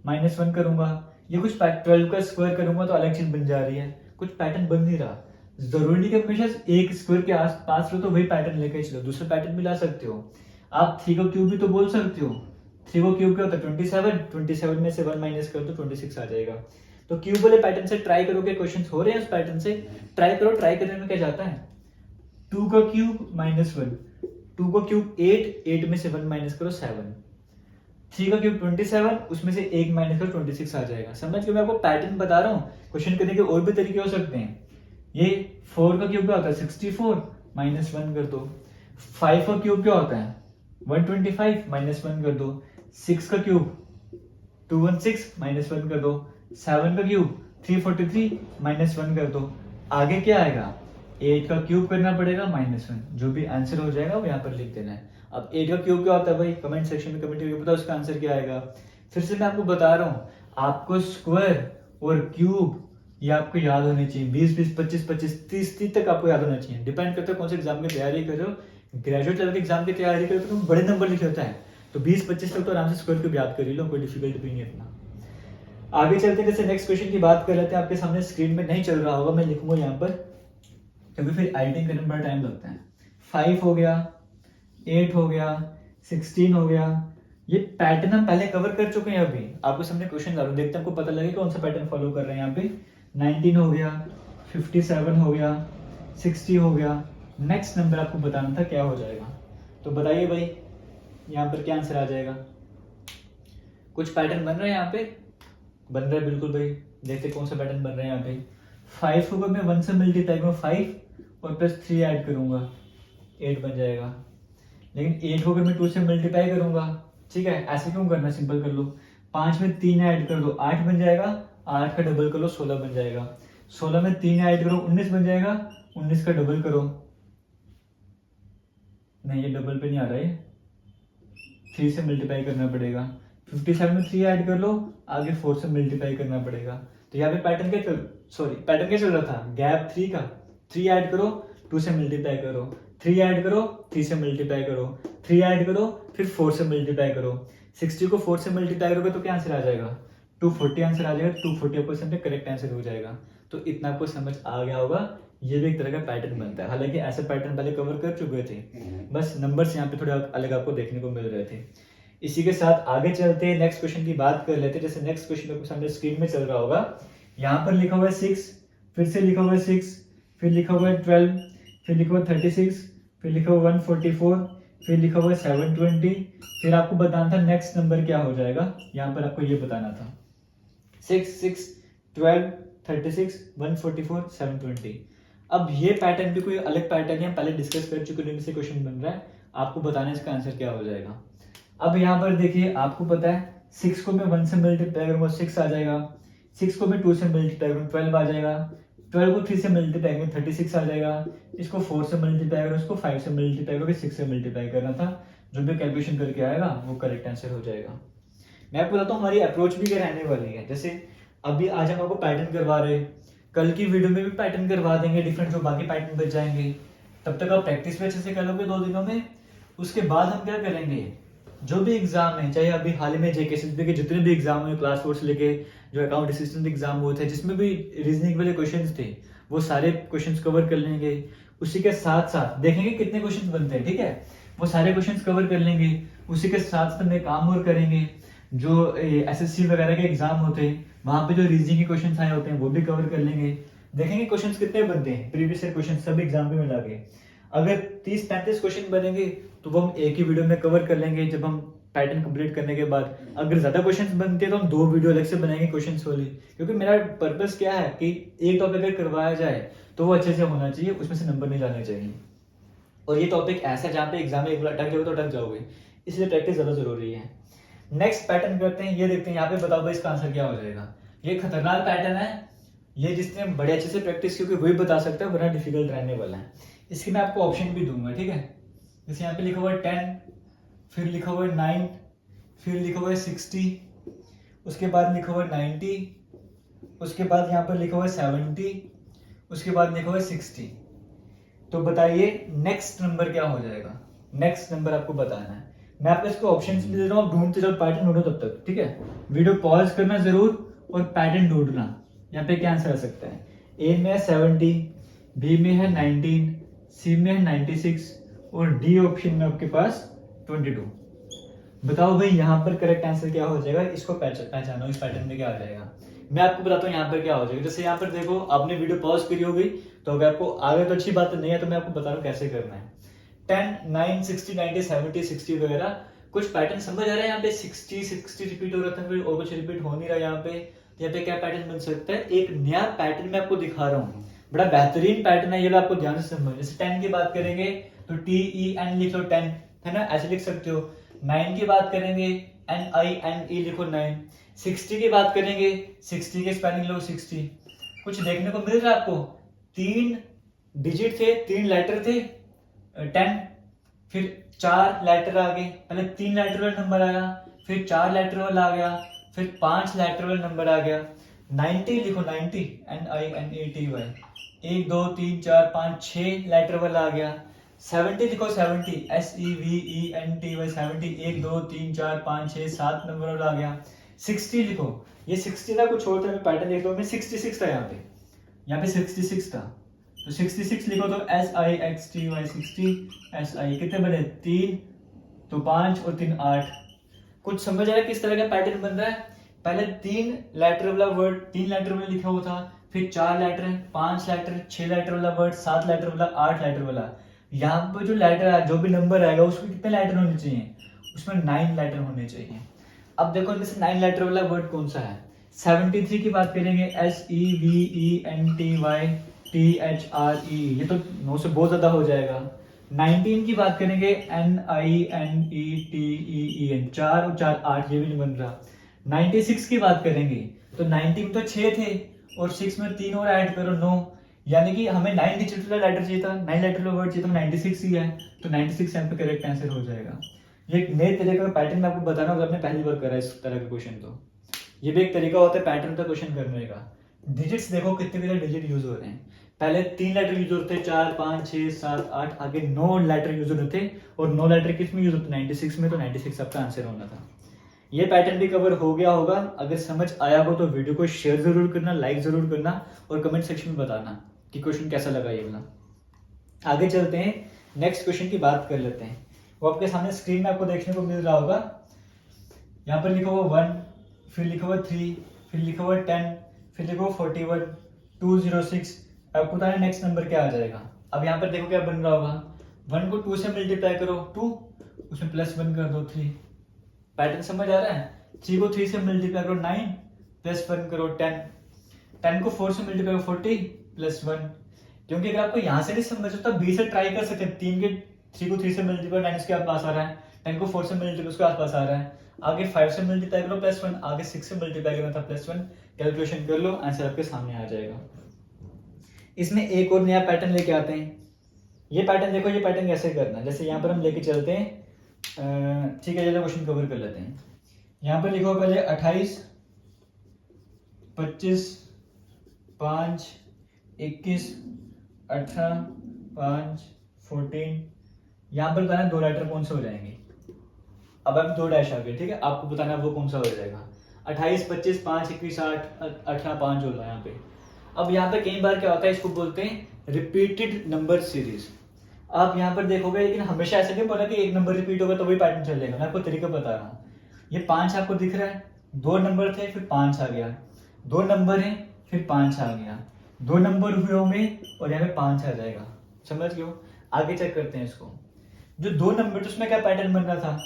माइनस 1 करूंगा। ये कुछ 12 का स्क्वायर करूंगा तो अलग चीज बन जा रही है। कुछ पैटर्न बन नहीं रहा। जरूरी नहीं कि हमेशा एक स्क्वायर के आसपास रहो तो वही पैटर्न लेकर चलो, दूसरा पैटर्न भी ला सकते हो। आप 3 का क्यूब भी तो बोल सकते हो। 3 का क्यूब क्या होता है, 27, 27 में से 1 माइनस करो तो 26 आ जाएगा। तो क्यूब वाले पैटर्न से ट्राई करोगे, क्वेश्चन हो रहे हैं उस पैटर्न से ट्राई करो। ट्राई करने में क्या जाता है, 2 का क्यूब माइनस 1, 2 का क्यूब 8, 8 में से 1 माइनस करो 7, 3 का क्यूब 27, उसमें से 1 माइनस करो 26 आ जाएगा। समझ के मैं आपको पैटर्न बता रहा हूँ। क्वेश्चन करने के और भी तरीके हो सकते हैं। ये 4 का क्यूब क्या होता है, 64 माइनस 1 कर दो। 5 का क्यूब क्या होता है, 125 माइनस 1 कर दो। 6 का क्यूब 216 माइनस 1 कर दो। 7 का क्यूब 343 माइनस 1 कर दो। आगे क्या आएगा, 8 का क्यूब करना पड़ेगा माइनस 1। जो भी आंसर हो जाएगा वो यहाँ पर लिख देना है। अब 8 का क्यूब क्या होता है भाई, कमेंट सेक्शन में कमेंट करके बताओ उसका आंसर क्या आएगा। फिर से मैं आपको बता रहा हूँ, आपको स्क्वायर और क्यूब ये आपको याद होनी चाहिए। 20 20, 25 25, 30 30 तक आपको याद होना चाहिए। डिपेंड करता है कौन से एग्जाम की तैयारी कर रहे हो। ग्रेजुएट लेवल के एग्जाम की तैयारी कर रहे हो तो बड़े नंबर लिखे होता है, तो 20 25 तक तो आराम से स्क्वायर क्यूब याद कर ही लो, कोई डिफिकल्ट भी नहीं है इतना। आगे चलते हैं, जैसे नेक्स्ट क्वेश्चन की बात कर लेते हैं। आपके सामने स्क्रीन में नहीं चल रहा होगा, मैं लिखूंगा यहाँ पर क्योंकि फिर एडिटिंग करने में बड़ा टाइम लगता है। 5 हो गया, 8 हो गया, 16 हो गया। ये पैटर्न हम पहले कवर कर चुके हैं। अभी आपको सामने क्वेश्चन ला रहा हूं, देखते हैं आपको पता लगे कौन सा पैटर्न फॉलो कर रहे हैं। यहाँ पे 19 हो गया, 57 हो गया, 60 हो गया। नेक्स्ट नंबर आपको बताना था क्या हो जाएगा। तो बताइए भाई यहाँ पर क्या आंसर आ जाएगा। कुछ पैटर्न बन रहे हैं यहाँ पे, बन रहा है बिल्कुल भाई। देखते कौन सा पैटर्न बन रहा है यहाँ पे। 5 होगा, मैं 1 से मल्टीप्लाई करूँ 5 और प्लस 3 ऐड करूंगा 8 बन जाएगा। लेकिन 8 होकर मैं 2 से मल्टीप्लाई करूंगा, ठीक है। ऐसे क्यों करना, सिंपल कर लो। 5 में 3 ऐड कर दो 8 बन जाएगा, 8 का डबल कर लो 16 बन जाएगा। 16 में 3 ऐड करो 19 बन जाएगा, 19 का डबल करो, नहीं ये डबल पे नहीं आ रहा है, 3 से मल्टीप्लाई करना पड़ेगा। 57 में 3 ऐड कर लो, आगे 4 से मल्टीप्लाई करना पड़ेगा। तो यहाँ पे पैटर्न क्या चल रहा था, गैप 3 का। 3 ऐड करो 2 से मल्टीप्लाई करो, 3 ऐड करो 3 से मल्टीप्लाई करो, 3 ऐड करो फिर 4 से मल्टीप्लाई करो। 60 को 4 से मल्टीप्लाई करोगे तो क्या आंसर आ जाएगा, 240 आंसर आ जाएगा। 240 करेक्ट आंसर हो जाएगा। तो इतना आपको समझ आ गया होगा, ये भी एक तरह का पैटर्न बनता है। हालांकि ऐसे पैटर्न पहले कवर कर चुके थे, बस नंबर्स यहाँ पे थोड़े अलग आपको देखने को मिल रहे थे। इसी के साथ आगे चलते हैं, नेक्स्ट क्वेश्चन की बात कर लेते हैं। जैसे नेक्स्ट क्वेश्चन आपको सामने स्क्रीन में चल रहा होगा, यहाँ पर लिखा हुआ है 6, फिर से लिखा हुआ है 6, फिर लिखा हुआ है 12, फिर लिखा हुआ है 36, फिर लिखा हुआ 144, फिर लिखा हुआ है 720। फिर आपको बताना था नेक्स्ट नंबर क्या हो जाएगा, यहाँ पर आपको ये बताना था 6, 6, 12, 36, 144, 720। अब ये पैटर्न भी कोई अलग पैटर्न है, हम पहले डिस्कस कर चुके हैं, से क्वेश्चन बन रहा है, आपको बताना है इसका आंसर क्या हो जाएगा। अब यहाँ पर देखिए, आपको पता है 6 को मैं 1 से मल्टीप्लाई करूंगा 6 आ जाएगा, 6 को मैं 2 से मल्टीप्लाई करूँ 12 आ जाएगा, 12 को 3 से मल्टीप्लाई करूँ 36 आ जाएगा, इसको 4 से मल्टीप्लाई करूँ, इसको 5 से मल्टीप्लाई करूँ, 6 से मल्टीप्लाई करना था। जो भी कैलकुलेशन करके आएगा वो करेक्ट आंसर हो जाएगा। मैं आपको बताता हूँ हमारी अप्रोच भी क्या रहने वाली है। जैसे अभी आज हम आपको पैटर्न करवा रहे हैं, कल की वीडियो में भी पैटर्न करवा देंगे डिफरेंट, जो बाकी पैटर्न बच जाएंगे। तब तक आप प्रैक्टिस भी अच्छे से कर लोगे 2 दिनों में। उसके बाद हम क्या करेंगे, जो भी एग्जाम है, चाहे अभी हाल ही में जेकेएसएसबी के जितने भी एग्जाम हुए क्लास 4 से लेके जो अकाउंट असिस्टेंट एग्जाम हुए थे, जिसमें भी रीजनिंग वाले क्वेश्चंस थे, वो सारे क्वेश्चंस कवर कर लेंगे। उसी के साथ साथ देखेंगे कितने क्वेश्चंस बनते हैं, ठीक है, वो सारे क्वेश्चंस कवर कर लेंगे। उसी के साथ साथ में काम और करेंगे, जो एसएससी वगैरह के एग्जाम होते हैं वहां पे जो रीजनिंग के क्वेश्चंस आए होते हैं वो भी कवर कर लेंगे। देखेंगे क्वेश्चंस कितने बनते हैं प्रीवियस ईयर क्वेश्चन सब एग्जाम में मिला के। अगर 30-35 क्वेश्चन बनेंगे तो वो हम एक ही वीडियो में कवर कर लेंगे जब हम पैटर्न कंप्लीट करने के बाद। अगर ज्यादा क्वेश्चंस बनते हैं तो हम 2 वीडियो अलग से बनाएंगे क्वेश्चंस वाली, क्योंकि मेरा पर्पस क्या है कि एक टॉपिक अगर करवाया जाए तो वो अच्छे से होना चाहिए, उसमें से नंबर नहीं जाने चाहिए। और ये टॉपिक ऐसा है जहाँ पे एग्जाम में एक बार अटक जाओगे तो अटक जाओगे, इसलिए प्रैक्टिस ज्यादा जरूरी है। नेक्स्ट पैटर्न करते हैं, ये देखते हैं यहाँ पे, बताओ भाई इसका आंसर क्या हो जाएगा। ये खतरनाक पैटर्न है, ये जिसने बड़े अच्छे से प्रैक्टिस की वही बता सकता है, वरना डिफिकल्ट रहने वाला है। इसकी मैं आपको ऑप्शन भी दूंगा, ठीक है। जैसे यहाँ पे लिखा हुआ है 10, फिर लिखा हुआ है 9, फिर लिखा हुआ है 60, उसके बाद लिखा हुआ है 90, उसके बाद यहाँ पर लिखा हुआ है 70, उसके बाद लिखा हुआ है 60। तो बताइए नेक्स्ट नंबर क्या हो जाएगा, नेक्स्ट नंबर आपको बताना है। मैं आपको इसको ऑप्शंस भी दे रहा हूँ, आप ढूंढते जाओ, पैटर्न ढूंढो तब तक, ठीक है। वीडियो पॉज करना जरूर और पैटर्न ढूंढना। यहाँ पे क्या आंसर आ सकता है, ए में है 70, बी में है 19, सी में है 96 और डी ऑप्शन में आपके पास 22। बताओ भाई यहाँ पर करेक्ट आंसर क्या हो जाएगा, इसको पहचानो, इस पैटर्न में क्या आ जाएगा। मैं आपको बताता हूँ यहाँ पर क्या हो जाएगा। जैसे यहाँ पर देखो, आपने वीडियो पॉज करी होगी, तो अगर आपको आगे तो अच्छी बात नहीं है, तो मैं आपको बता रहा हूँ कैसे करना है। 10, 9, 60, 90, 70, 60 वगैरह कुछ पैटर्न समझ आ रहा है। यहाँ पे 60 रिपीट हो रहा था, फिर और कुछ रिपीट हो नहीं रहा यहाँ पे। यहाँ पे क्या पैटर्न बन सकता है, एक नया पैटर्न मैं आपको दिखा रहा हूँ, बड़ा बेहतरीन पैटर्न है, ये आपको ध्यान से समझ। जैसे 10 की बात करेंगे तो TEN लिख लो 10, है ना, ऐसे लिख सकते हो। 9 की बात करेंगे NINE लिखो 9। 60 की बात करेंगे, 60 के स्पेलिंग लो 60। कुछ देखने को मिल रहा है आपको, 3 डिजिट थे, 3 लेटर थे 10, फिर 4 लेटर आ गए। पहले 3 लेटर वाला नंबर आया, फिर 4 लेटर वाला आ गया, फिर 5 लेटर वाला नंबर आ गया। 90 लिखो 90, NINETY। 1 2 3 4 5 6 लेटर वाला आ गया। 70 लिखो 70, SEVENTY 70। 1 2 3 4 5 6 7 नंबर वाला आ गया। 60 लिखो, ये 60 ना कुछ और था, मैं पैटर्न देखता हूँ, मैं 66 था यहाँ पे 66 था। तो 66 लिखो तो SIXTY 60, SI कितने बने 3, तो 5 और 3 8। कुछ समझ आ रहा है किस तरह का पैटर्न बन रहा है। पहले 3 लेटर वाला वर्ड 3 लेटर में लिखा हुआ था, फिर 4 लेटर, 5 लेटर, 6 लेटर वाला वर्ड, 7 लेटर वाला, 8 लेटर वाला। यहाँ पर जो लेटर है, जो भी नंबर आएगा उसमें कितने लेटर होने चाहिए, उसमें 9 लेटर होने चाहिए। अब देखो इनमें से 9 लेटर वाला वर्ड कौन सा है। 73 की बात करेंगे, SEVENTYTHRE, ये तो 9 से बहुत ज्यादा हो जाएगा। 19 की बात करेंगे, NINETEEN, 4 और 4 8, ये भी नहीं बन रहा। 96 की बात करेंगे तो 19 में तो 6 थे और 6 में 3 और ऐड करो 9, यानी कि हमें 9 डिजिट वाला लेटर चाहिए था, 9 लेटर वाला वर्ड चाहिए था, 96 ही है, तो 96 यहाँ पे करेक्ट आंसर हो जाएगा। ये एक नए तरीके का पैटर्न मैं आपको बता रहा हूँ, अगर आपने पहली बार करा इस तरह का क्वेश्चन, तो ये भी एक तरीका होता है पैटर्न का क्वेश्चन करने का। डिजिट्स देखो कितने कितने डिजिट यूज हो रहे हैं। पहले 3 लेटर यूज होते थे, 4 5 6 7 8, आगे 9 लेटर यूज होते थे, और 9 लेटर किस में यूज होते 96 में, तो 96 आपका आंसर होना था। ये पैटर्न भी कवर हो गया होगा। अगर समझ आया हो तो वीडियो को शेयर जरूर करना, लाइक जरूर करना और कमेंट सेक्शन में बताना कि क्वेश्चन कैसा लगा ये वाला। आगे चलते हैं, नेक्स्ट क्वेश्चन की बात कर लेते हैं। वो आपके सामने स्क्रीन में आपको देखने को मिल रहा होगा। यहाँ पर लिखा हुआ 1, फिर लिखा हुआ 3, फिर लिखा हुआ 10, फिर लिखा हुआ 41, 206। आपको बताना नेक्स्ट नंबर क्या आ जाएगा। अब यहाँ पर देखो क्या बन रहा होगा, 1 को 2 से मल्टीप्लाई करो 2, उसमें +1 कर दो 3। पैटर्न समझ आ रहा है। 3 को 3 से मल्टीप्लाई करो 9, +1 करो 10। 10 को 4 से मल्टीप्लाई करो 40, +1। क्योंकि अगर आपको यहाँ से नहीं समझ आता 20 से ट्राई कर सकते हैं। 3 को 3 से मल्टीप्लाई 9 उसके आसपास आ रहा है, 10 को 4 से मल्टीप्लाई उसके आसपास आ रहा है। आगे 5 से मल्टीप्लाई करो +1, आगे 6 से मल्टीप्लाई करना था +1। कैलकुलेशन कर लो, आंसर आपके सामने आ जाएगा। इसमें एक और नया पैटर्न लेके आते हैं। ये पैटर्न देखो, ये पैटर्न कैसे करना है। जैसे यहाँ पर हम लेके चलते हैं, ठीक है, चलो क्वेश्चन कवर कर लेते हैं। यहाँ पर लिखो पहले 28, 25, 5, 21, 18, 5, 14। यहाँ पर बताना 2 लेटर कौन से हो जाएंगे। अब हम 2 डैश आ गए, ठीक है, आपको बताना वो कौन सा हो जाएगा। 28, 25, 5, 21, 8, 18, 5 हो रहा है यहाँ पे। अब यहाँ पे कई बार क्या होता है, इसको बोलते हैं रिपीटेड नंबर सीरीज। आप यहाँ पर देखोगे, लेकिन हमेशा ऐसे नहीं बोला कि एक नंबर रिपीट होगा तो वही पैटर्न चलेगा। मैं आपको तरीका बता रहा हूँ। ये 5 आपको दिख रहा है, 2 नंबर थे फिर 5 आ गया, 2 नंबर है फिर 5 आ गया, 2 नंबर हुए होंगे और यहाँ पे 5 आ जाएगा। समझ गए हो। आगे चेक करते हैं इसको। जो 2 नंबर थे उसमें क्या पैटर्न बन रहा था,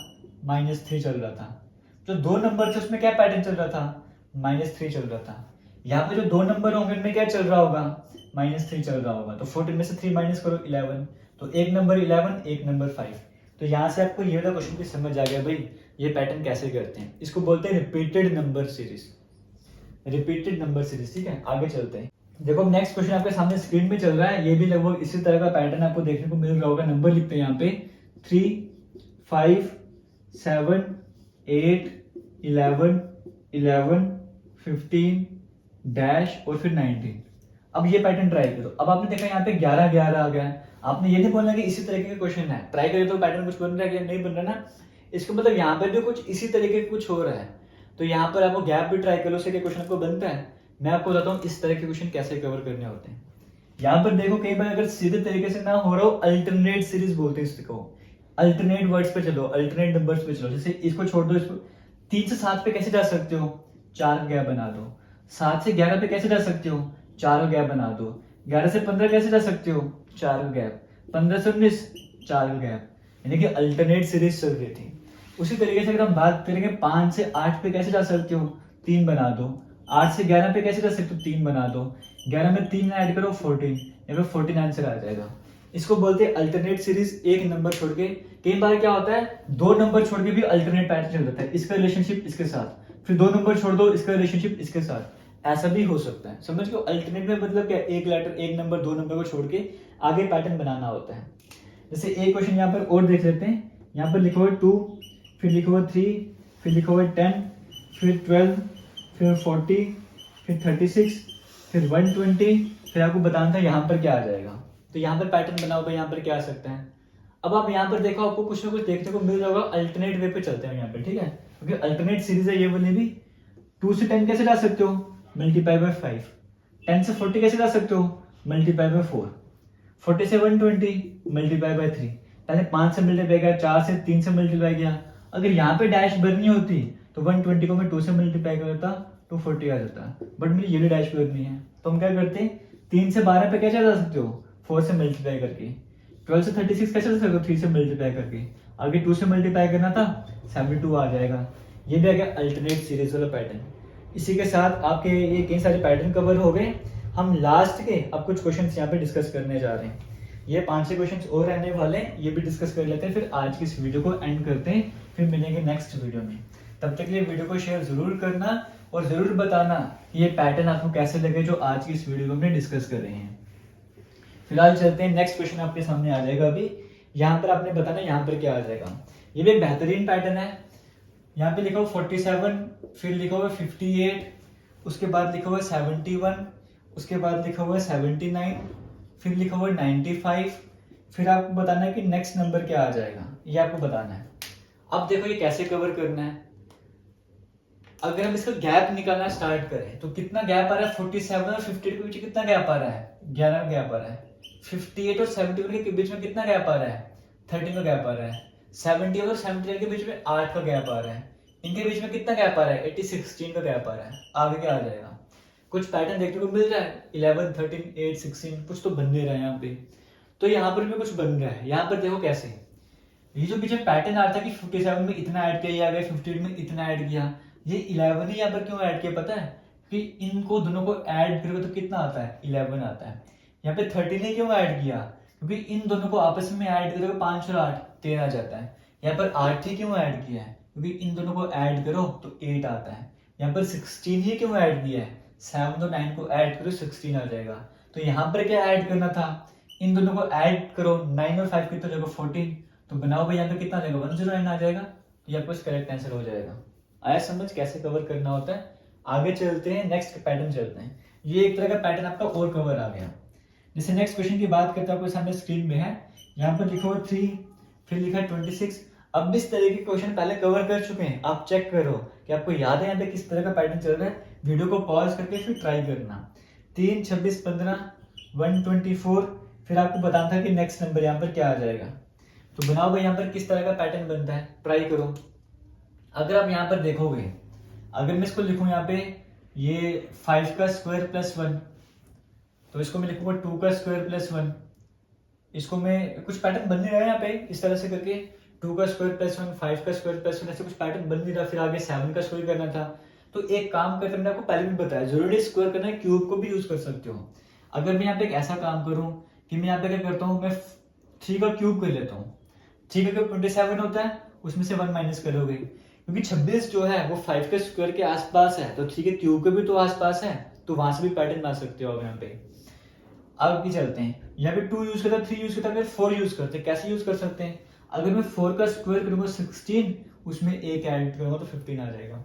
-3 चल रहा था। जो 2 नंबर थे उसमें क्या पैटर्न चल रहा था, -3 चल रहा था। यहाँ पे जो 2 नंबर होंगे उनमें क्या चल रहा होगा, -3 चल रहा होगा। तो 14 में से 3 माइनस करो 11, तो एक नंबर 11, एक नंबर 5। तो यहाँ से आपको ये वाला क्वेश्चन भी समझ आ गया भाई ये पैटर्न कैसे करते हैं। इसको बोलते हैं repeated number series, repeated number series. ठीक है, आगे चलते हैं। देखो नेक्स्ट क्वेश्चन आपके सामने स्क्रीन पे चल रहा है। ये भी लगभग इसी तरह का पैटर्न आपको देखने को मिल रहा होगा। नंबर लिखते हैं यहाँ पे 3, 5, 7, 8, 11, 11, 15 डैश और फिर 19। अब ये पैटर्न ट्राई करो। अब आपने देखा यहाँ पे 11, 11 आ गया। आपने ये नहीं बोलना कि इसी तरीके का क्वेश्चन है, ट्राई करें तो पैटर्न कुछ बन रहा है, नहीं बन रहा ना। इसको मतलब यहाँ पे भी कुछ इसी तरीके का कुछ हो रहा है। तो यहाँ पर आपको गैप भी ट्राई करो, उससे क्या क्वेश्चन आपको बनता है। मैं आपको बताता हूँ इस तरह के क्वेश्चन कैसे कवर करने होते हैं। यहाँ पर देखो कई बार अगर सीधे तरीके से ना हो रहा हो, अल्टरनेट सीरीज बोलते हैं इसको। अल्टरनेट वर्ड्स पे चलो, अल्टरनेट नंबर्स पे चलो। जैसे इसको छोड़ दो, इसको 3 से 7 पे कैसे जा सकते हो, 4 गैप बना दो। 7 से 11 पे कैसे जा सकते हो, 4 गैप बना दो। 11 से 15 कैसे जा सकते हो, 4 गैप। 15 से 19, 4 गैप। यानी कि अल्टरनेट सीरीज चल रही थी। उसी तरीके से अगर हम बात करेंगे 5 से 8 पे कैसे जा सकते हो, 3 बना दो। 8 से 11 पे कैसे जा सकते हो, 3 बना दो। 11 में 3 ऐड करो 14, या फिर 14 आंसर आ जाएगा। इसको बोलते हैं अल्टरनेट सीरीज। एक नंबर छोड़ के, कई बार क्या होता है 2 नंबर छोड़ के भी अल्टरनेट पैटर्न चल जाता है। इसका रिलेशनशिप इसके साथ, फिर 2 नंबर छोड़ दो, इसका रिलेशनशिप इसके साथ। ऐसा भी हो सकता है। समझ लो अल्टरनेट में मतलब क्या, एक लेटर, एक नंबर, 2 नंबर को छोड़ के आगे पैटर्न बनाना होता है। जैसे एक क्वेश्चन यहाँ पर और देख लेते हैं। यहाँ पर लिखा हुआ 2, फिर लिखा हुआ 3, फिर लिखा हुआ 10, फिर 12, फिर 40, फिर 36, फिर 120। फिर आपको बताना था यहाँ पर क्या आ जाएगा। तो यहाँ पर पैटर्न बना होगा, यहाँ पर क्या आ सकता है। अब आप यहाँ पर देखो, आपको कुछ ना कुछ देखने को मिल जाएगा। अल्टरनेट वे पे चलते हैं यहाँ पर, ठीक है, क्योंकि अल्टरनेट सीरीज है ये वाली भी। 2 से 10 कैसे जा सकते हो, मल्टीप्लाई बाय 5। 10 से 40 कैसे जा सकते हो, मल्टीप्लाई बाय 4। 40 से 120, मल्टीप्लाई बाय 3। पहले 5 से मल्टीप्लाई किया, 4 से 3 से मल्टीप्लाई किया। अगर यहाँ पे डैश भरनी होती तो 120 को मैं 2 से मल्टीप्लाई करता, 240 आ जाता। बट मेरी ये डैश भरनी है, तो हम क्या करते हैं, 3 से 12 पे कैसे जा सकते हो, 4 से मल्टीप्लाई करके। 12 से 36 कैसे जा सकते हो, 3 से मल्टीप्लाई करके। आगे 2 से मल्टीप्लाई करना था, 72 आ जाएगा। ये भी आ गया अल्टरनेट सीरीज वाला पैटर्न। इसी के साथ आपके ये कई सारे पैटर्न कवर हो गए। हम लास्ट के अब कुछ क्वेश्चंस यहाँ पे डिस्कस करने जा रहे हैं। ये 5-6 क्वेश्चंस और रहने वाले हैं, ये भी डिस्कस कर लेते हैं। फिर आज की इस वीडियो को एंड करते हैं, फिर मिलेंगे नेक्स्ट वीडियो में। तब तक के लिए वीडियो को शेयर जरूर करना और जरूर बताना कि ये पैटर्न आपको कैसे लगे जो आज की इस वीडियो में हमने डिस्कस कर रहे हैं। फिलहाल चलते हैं, नेक्स्ट क्वेश्चन आपके सामने आ जाएगा अभी। यहाँ पर आपने बताना यहाँ पर क्या आ जाएगा। ये भी एक बेहतरीन पैटर्न है। यहाँ पे लिखा हुआ 47, फिर लिखा हुआ 58, उसके बाद लिखा हुआ 71, उसके बाद लिखा हुआ 79, फिर लिखा हुआ 95। फिर आपको बताना है कि नेक्स्ट नंबर क्या आ जाएगा, ये आपको बताना है। अब देखो ये कैसे कवर करना है। अगर हम इसका गैप निकालना स्टार्ट करें तो कितना गैप आ रहा है, 47 और 58 के बीच कितना गैप आ रहा है, 11 का गैप आ रहा है। 58 और 71 के बीच में कितना गैप आ रहा है, 13 का गैप आ रहा है। 70 और 79 के बीच में 8 का गैप आ रहा है। इनके बीच में कितना गैप आ रहा है, 16 का गैप आ रहा है। आगे क्या आ जाएगा, कुछ पैटर्न देखने को मिल रहा है, 11, 13, 8, 16 कुछ तो बन नहीं रहा है यहाँ पे। तो यहाँ पर भी कुछ बन रहा है। यहाँ पर देखो कैसे, ये जो पीछे पैटर्न आ रहा था कि 57 में इतना ऐड किया गया, 58 में इतना ऐड किया, ये 11 ही यहाँ पर क्यों ऐड किया पता है, कि इनको दोनों को ऐड करोगे तो कितना आता है, 11 आता है। यहाँ पे 13 ने क्यों ऐड किया, क्योंकि इन दोनों को आपस में ऐड करोगे 5 और 8 13 आ जाता है। यहाँ पर 8 ही क्यों ऐड किया है, क्योंकि इन दोनों को ऐड करो तो 8 आता है। यहाँ पर 16 ही क्यों ऐड किया है, 7 और 9 को ऐड करो 16 आ जाएगा। तो यहाँ पर क्या ऐड करना था, इन दोनों को ऐड करो, 9 और 5 कितना जाएगा 14, तो बनाओ भाई यहाँ पे कितना आएगा 109 आ जाएगा। तो ये आपको करेक्ट आंसर हो जाएगा। आया समझ कैसे कवर करना होता है। आगे चलते हैं, नेक्स्ट पैटर्न चलते हैं। ये एक तरह का पैटर्न आपका और कवर आ गया। जैसे नेक्स्ट क्वेश्चन की बात करते हैं, आपको सामने स्क्रीन में है, यहाँ पर लिखा हुआ 3, फिर लिखा है 26। अब इस तरह के क्वेश्चन पहले कवर कर चुके हैं, आप चेक करो कि आपको याद है यहाँ पे किस तरह का पैटर्न चल रहा है। वीडियो को पॉज करके फिर ट्राई करना। 3, 26, 15, 124, फिर आपको बताना था कि नेक्स्ट नंबर यहाँ पर क्या आ जाएगा। तो बनाओ भाई यहाँ पर किस तरह का पैटर्न बनता है, ट्राई करो। अगर आप यहाँ पर देखोगे, अगर मैं इसको लिखूं यहाँ पे, ये 5 का स्क्वायर प्लस 1, तो इसको मैं लिखूंगा 2 का स्क्वायर प्लस 1। इसको मैं कुछ पैटर्न बन नहीं रहा है यहाँ पे, इस तरह से करके 2 का स्क्वायर प्लस 1, 5 का स्क्वायर प्लस 1, ऐसे कुछ पैटर्न बन नहीं रहा। फिर आगे 7 का स्क्वायर करना था। तो एक काम करते, मैंने आपको पहले भी बताया, जरूरी स्क्वायर करना है, क्यूब को भी यूज कर सकते हो। अगर मैं यहाँ पे एक ऐसा काम करूँ कि मैं यहाँ पे क्या करता हूँ, मैं 3 का क्यूब कर लेता हूँ। 3 का क्यूब 27 होता है, उसमें से 1 माइनस करोगे, क्योंकि 26 जो है वो 5 के स्क्वायर के आसपास है, तो 3 के क्यूब के भी तो आसपास है, तो वहां से भी पैटर्न बना सकते हो आप यहाँ पे। आगे चलते हैं, यहाँ पे 2 यूज करता है, 3 यूज करता है, फिर 4 यूज करते हैं। कैसे यूज कर सकते हैं, अगर मैं 4 का स्क्वायर करूंगा 16, उसमें एक ऐड करूंगा तो 15 आ जाएगा।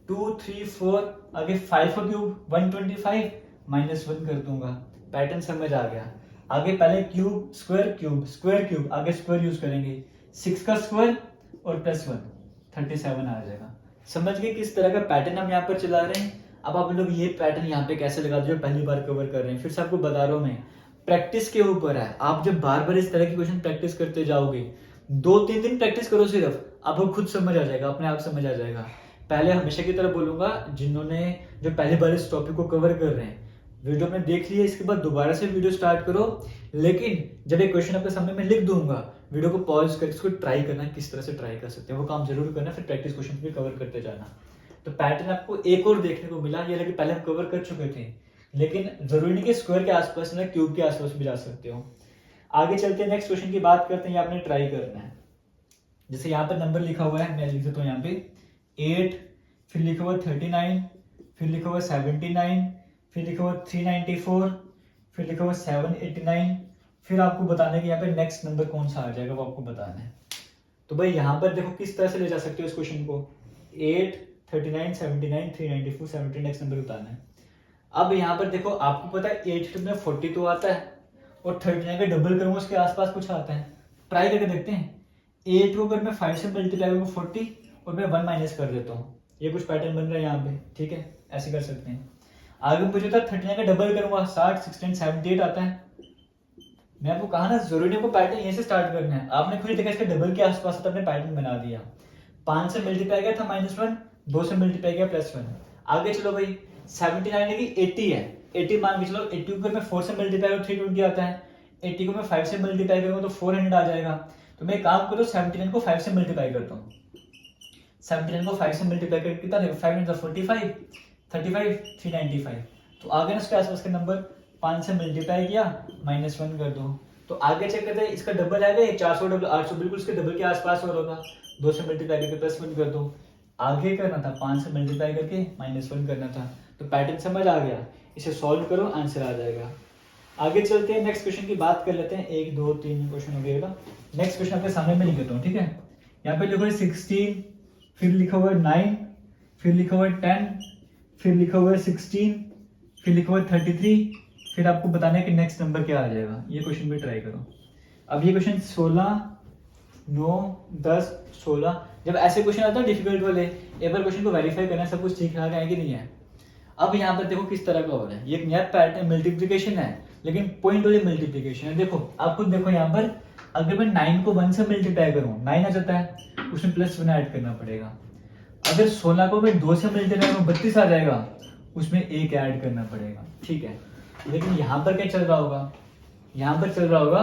2, 3, 4, आगे 5 का क्यूब 125, माइनस 1 कर दूंगा। पैटर्न समझ आ गया। आगे पहले cube square cube square cube, आगे स्क्वायर यूज करेंगे, 6 का स्क्वायर और प्लस 1 37 आ जाएगा। समझ गए किस तरह का पैटर्न हम यहाँ पर चला रहे हैं। अब आप लोग ये पैटर्न यहाँ पे कैसे लगा दो, पहली बार कवर कर रहे हैं। फिर से आपको बता रहा हूँ मैं, प्रैक्टिस के ऊपर है। आप जब बार बार इस तरह की क्वेश्चन प्रैक्टिस करते जाओगे, 2-3 दिन प्रैक्टिस करो सिर्फ, आपको खुद समझ आ जाएगा, अपने आप समझ आ जाएगा। पहले हमेशा की तरह बोलूंगा, जिन्होंने जो पहली बार इस टॉपिक को कवर कर रहे हैं, वीडियो में देख लिया, इसके बाद दोबारा से वीडियो स्टार्ट करो। लेकिन जब एक क्वेश्चन आपके सामने मैं लिख दूंगा, वीडियो को पॉज करके इसको ट्राई करना, किस तरह से ट्राई कर सकते हैं वो काम जरूर करना, फिर प्रैक्टिस क्वेश्चन भी कवर करते जाना। तो पैटर्न आपको एक और देखने को मिला, ये लगे पहले हम कवर कर चुके थे, लेकिन जरूरी नहीं कि स्क्वायर के आसपास ना, क्यूब के आसपास भी जा सकते हो। आगे चलते हैं, नेक्स्ट क्वेश्चन की बात करते हैं। ये आपने ट्राई करना है। जैसे यहाँ पर नंबर लिखा हुआ है, मैं लिख देता हूँ यहाँ पे 8, फिर लिखा हुआ 39, फिर लिखा हुआ 79, फिर लिखा हुआ 394, फिर लिखा हुआ 789। फिर आपको बताना है कि यहाँ पे नेक्स्ट नंबर कौन सा आ जाएगा, वो आपको बताना है। तो भाई यहाँ पर देखो किस तरह से ले जा सकते हो इस क्वेश्चन को, 8, 39, 79, 394, 70, नेक्स्ट नंबर बताना है। अब यहाँ पर देखो, आपको पता है 8 में 40 तो आता है, और 39 का डबल करूंगा उसके आसपास कुछ आता है। ट्राई करके देखते हैं। 8 को अगर मैं 5 से मल्टीप्लाई करूंगा 40, और मैं 1 माइनस कर देता हूँ, ये कुछ पैटर्न बन रहा है यहाँ पे, ठीक है, ऐसे कर सकते हैं। आगे पूछा था 39 का डबल करूंगा, 60, 16, 78 आता है। मैं आपको कहा ना, जरूरी नहीं को पैटर्न यहीं से स्टार्ट करना है। आपने खुद देखा इसके डबल के आसपास तो आपने पैटर्न बना दिया। 5 से मल्टीप्लाई किया था -1, 2 से मल्टीप्लाई किया +1। आगे चलो भाई, 79 है कि 80 है, 80 मान के चलो। 80 को मैं 4 से मल्टीप्लाई करूँ 320 आता है। 80 को मैं 5 से मल्टीप्लाई करूंगा तो 400 आ जाएगा। तो मैं काम करूँ, 79 को 5 से मल्टीप्लाई करता हूँ। 79 को 5 से मल्टीप्लाई करके कितना देगा, 5 × 45, 35, 395। तो आगे ना उसके आसपास के नंबर, 5 से मल्टीप्लाई किया, -1 कर दो। तो आगे चेक करते हैं, इसका डबल है 400 डबल 800, बिल्कुल इसके डबल के आसपास हो रहा था। 2 से मल्टीप्लाई करके +1 कर दो। आगे करना था 5 से मल्टीप्लाई करके -1 करना था। तो पैटर्न समझ आ गया, इसे सॉल्व करो, आंसर आ जाएगा। आगे चलते हैं, नेक्स्ट क्वेश्चन की बात कर लेते हैं। 1, 2, 3 क्वेश्चन हो गया। नेक्स्ट क्वेश्चन आपके सामने में लिख देता हूँ, ठीक है। यहाँ पे लिखा हुआ है 16, फिर लिखा हुआ है 9, फिर लिखा हुआ है 10, फिर लिखा हुआ है 16, फिर लिखा हुआ है 33। फिर आपको बताना है कि नेक्स्ट नंबर क्या आ जाएगा। ये क्वेश्चन भी ट्राई करो। अब ये क्वेश्चन 16, 9, 10, 16, जब ऐसे क्वेश्चन आता है डिफिकल्ट वाले, एक बार क्वेश्चन को वेरीफाई करना सब कुछ ठीक ठाक है कि नहीं है। अब यहाँ पर देखो किस तरह का हो रहा है, ये एक नया पैटर्न मल्टीप्लिकेशन है, लेकिन पॉइंट वाली मल्टीप्लिकेशन है। देखो आप खुद देखो यहाँ पर, अगर मैं 9 को 1 से मल्टीप्लाई करूँ 9 आ जाता है, उसमें +1 ऐड करना पड़ेगा। अगर 16 को मैं 2 से मल्टीप्लाई करूँ 32 आ जाएगा, उसमें 1 ऐड करना पड़ेगा, ठीक है। लेकिन यहाँ पर क्या चल रहा होगा, यहाँ पर चल रहा होगा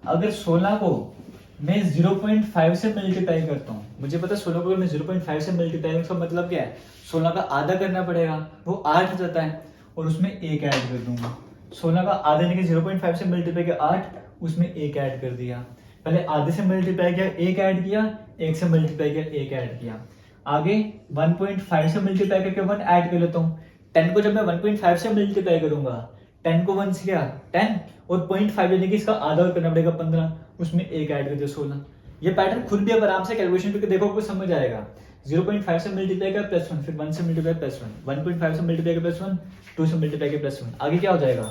अगर 16 को मैं 0.5 से मल्टीप्लाई करता हूँ, मुझे पता है 16 को मैं 0.5 से मल्टीप्लाई करूँ, इसका मतलब क्या है 16 का आधा करना पड़ेगा, वो 8 हो जाता है, और उसमें 1 ऐड कर दूंगा। 16 का आधा यानी कि 0.5 से मल्टीप्लाई किया 8, उसमें 1 ऐड कर दिया। पहले आधे से मल्टीप्लाई किया 1 ऐड किया, 1 से मल्टीप्लाई किया 1 ऐड किया। आगे 1.5 से मल्टीप्लाई करके 1 ऐड कर लेता हूँ। 10 को जब मैं 1.5 से मल्टीप्लाई करूंगा, 10 को 1 से क्या 10, और 0.5 यानी कि इसका आधा और करना पड़ेगा 15, उसमें 1 ऐड कर दिया 16। ये पैटर्न खुद भी अब आराम से कैलकुलेशन करके देखो, आपको समझ आएगा। 0.5 से मल्टीप्लाई का +1, फिर 1 से मल्टीप्लाई +1, 1.5 से मल्टीप्लाई का +1, 2 से मल्टीप्लाई का +1, आगे क्या हो जाएगा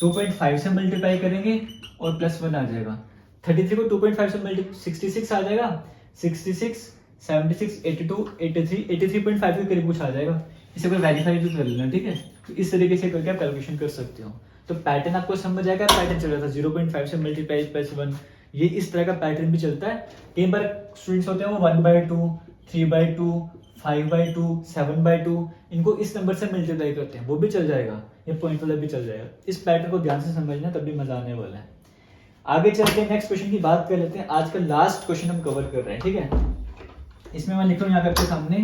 2.5 से मल्टीप्लाई करेंगे और +1 आ जाएगा। 33 को 2.5 से मल्टीप्लाई 66 आ जाएगा, 66, 76, 82, 83, 83.5 के करीब कुछ आ जाएगा। इसे कोई वेरीफाई भी कर लेना, ठीक है। तो इस तरीके से करके आप कैलकुलेशन कर सकते हो। तो पैटर्न आपको समझ आएगा, पैटर्न चल रहा था 0.5 से मल्टीप्लाई +1, ये इस तरह का पैटर्न भी चलता है। कई बार स्टूडेंट्स होते हैं वो 1/2, 3/2, 5/2, 7/2, इनको इस नंबर से मल्टीप्लाई करते हैं, वो भी चल जाएगा, ये पॉइंट वाला भी चल जाएगा। इस पैटर्न को ध्यान से समझना, तब भी मजा आने वाला है। आगे चलते हैं नेक्स्ट क्वेश्चन की बात कर लेते हैं। आज का लास्ट क्वेश्चन हम कवर कर रहे हैं, ठीक है। इसमें मैं लिख रहा हूँ यहाँ आपके सामने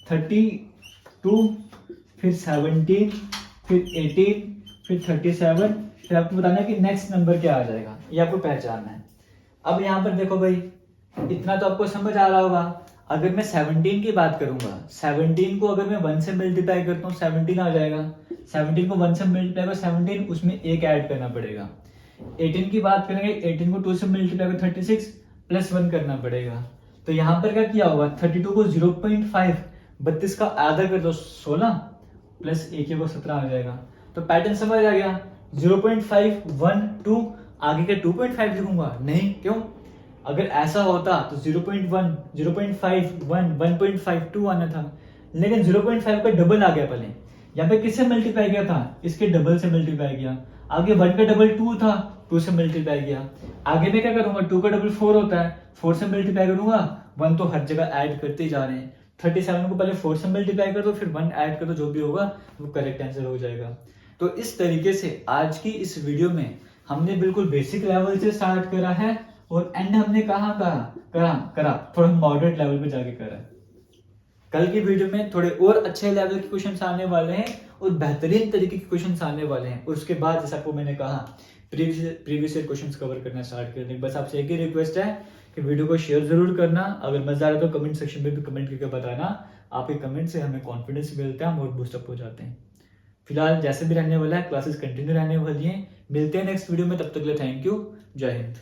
32, फिर 17, फिर 18, फिर 37, फिर आपको बताना है कि नेक्स्ट नंबर क्या आ जाएगा, ये आपको पहचानना है। अब यहाँ पर देखो भाई, इतना तो आपको समझ आ रहा होगा। अगर मैं 17 की बात करूंगा, 17 को अगर मैं 1 से मल्टीप्लाई करता हूँ 17 आ जाएगा। 17 को 1 से मल्टीप्लाई कर 17, उसमें 1 ऐड करना पड़ेगा। 18 की बात करेंगे, 18 को 2 से मल्टीप्लाई कर 36, +1 करना पड़ेगा। तो यहाँ पर क्या किया होगा, 32 को 0.5, 32 का आधा कर दो 16, प्लस 1 को 17 आ जाएगा। तो पैटर्न समझ आ गया। 0.5, 1, 2, आगे का 2.5 लिखूंगा नहीं, क्यों? अगर ऐसा होता तो 0.1, 0.5, 1, 1.5, 2 आना था, लेकिन 0.5 का डबल आ गया। पहले यहाँ पे किससे मल्टीप्लाई किया था, इसके डबल से मल्टीप्लाई किया। आगे 1 का डबल 2 था, 2 से मल्टीप्लाई किया। आगे मैं क्या करूंगा, 2 का डबल 4 होता है, 4 से मल्टीप्लाई करूंगा। 1 तो हर जगह ऐड करते ही जा रहे हैं। 37 को पहले 4 से मल्टीप्लाई कर दो, फिर 1 ऐड कर दो, जो भी होगा वो करेक्ट आंसर हो जाएगा। तो इस तरीके से आज की इस वीडियो में हमने बिल्कुल बेसिक लेवल से स्टार्ट करा है, और एंड हमने कहाँ करा थोड़ा मॉडरेट लेवल पे जाके करा। कल की वीडियो में थोड़े और अच्छे लेवल के क्वेश्चंस आने वाले हैं, और बेहतरीन तरीके के क्वेश्चंस आने वाले हैं। और उसके बाद जैसा आपको मैंने कहा, प्रीवियस ईयर क्वेश्चंस कवर करना स्टार्ट कर देंगे। बस आपसे एक ही रिक्वेस्ट है कि वीडियो को शेयर जरूर करना। अगर मजा आ रहा है तो कमेंट सेक्शन में भी कमेंट करके बताना। आपके कमेंट से हमें कॉन्फिडेंस मिलता है, हम और बूस्टअप हो जाते हैं। फिलहाल जैसे भी रहने वाला है, क्लासेस कंटिन्यू रहने वाली हैं। मिलते हैं नेक्स्ट वीडियो में, तब तक के लिए थैंक यू, जय हिंद।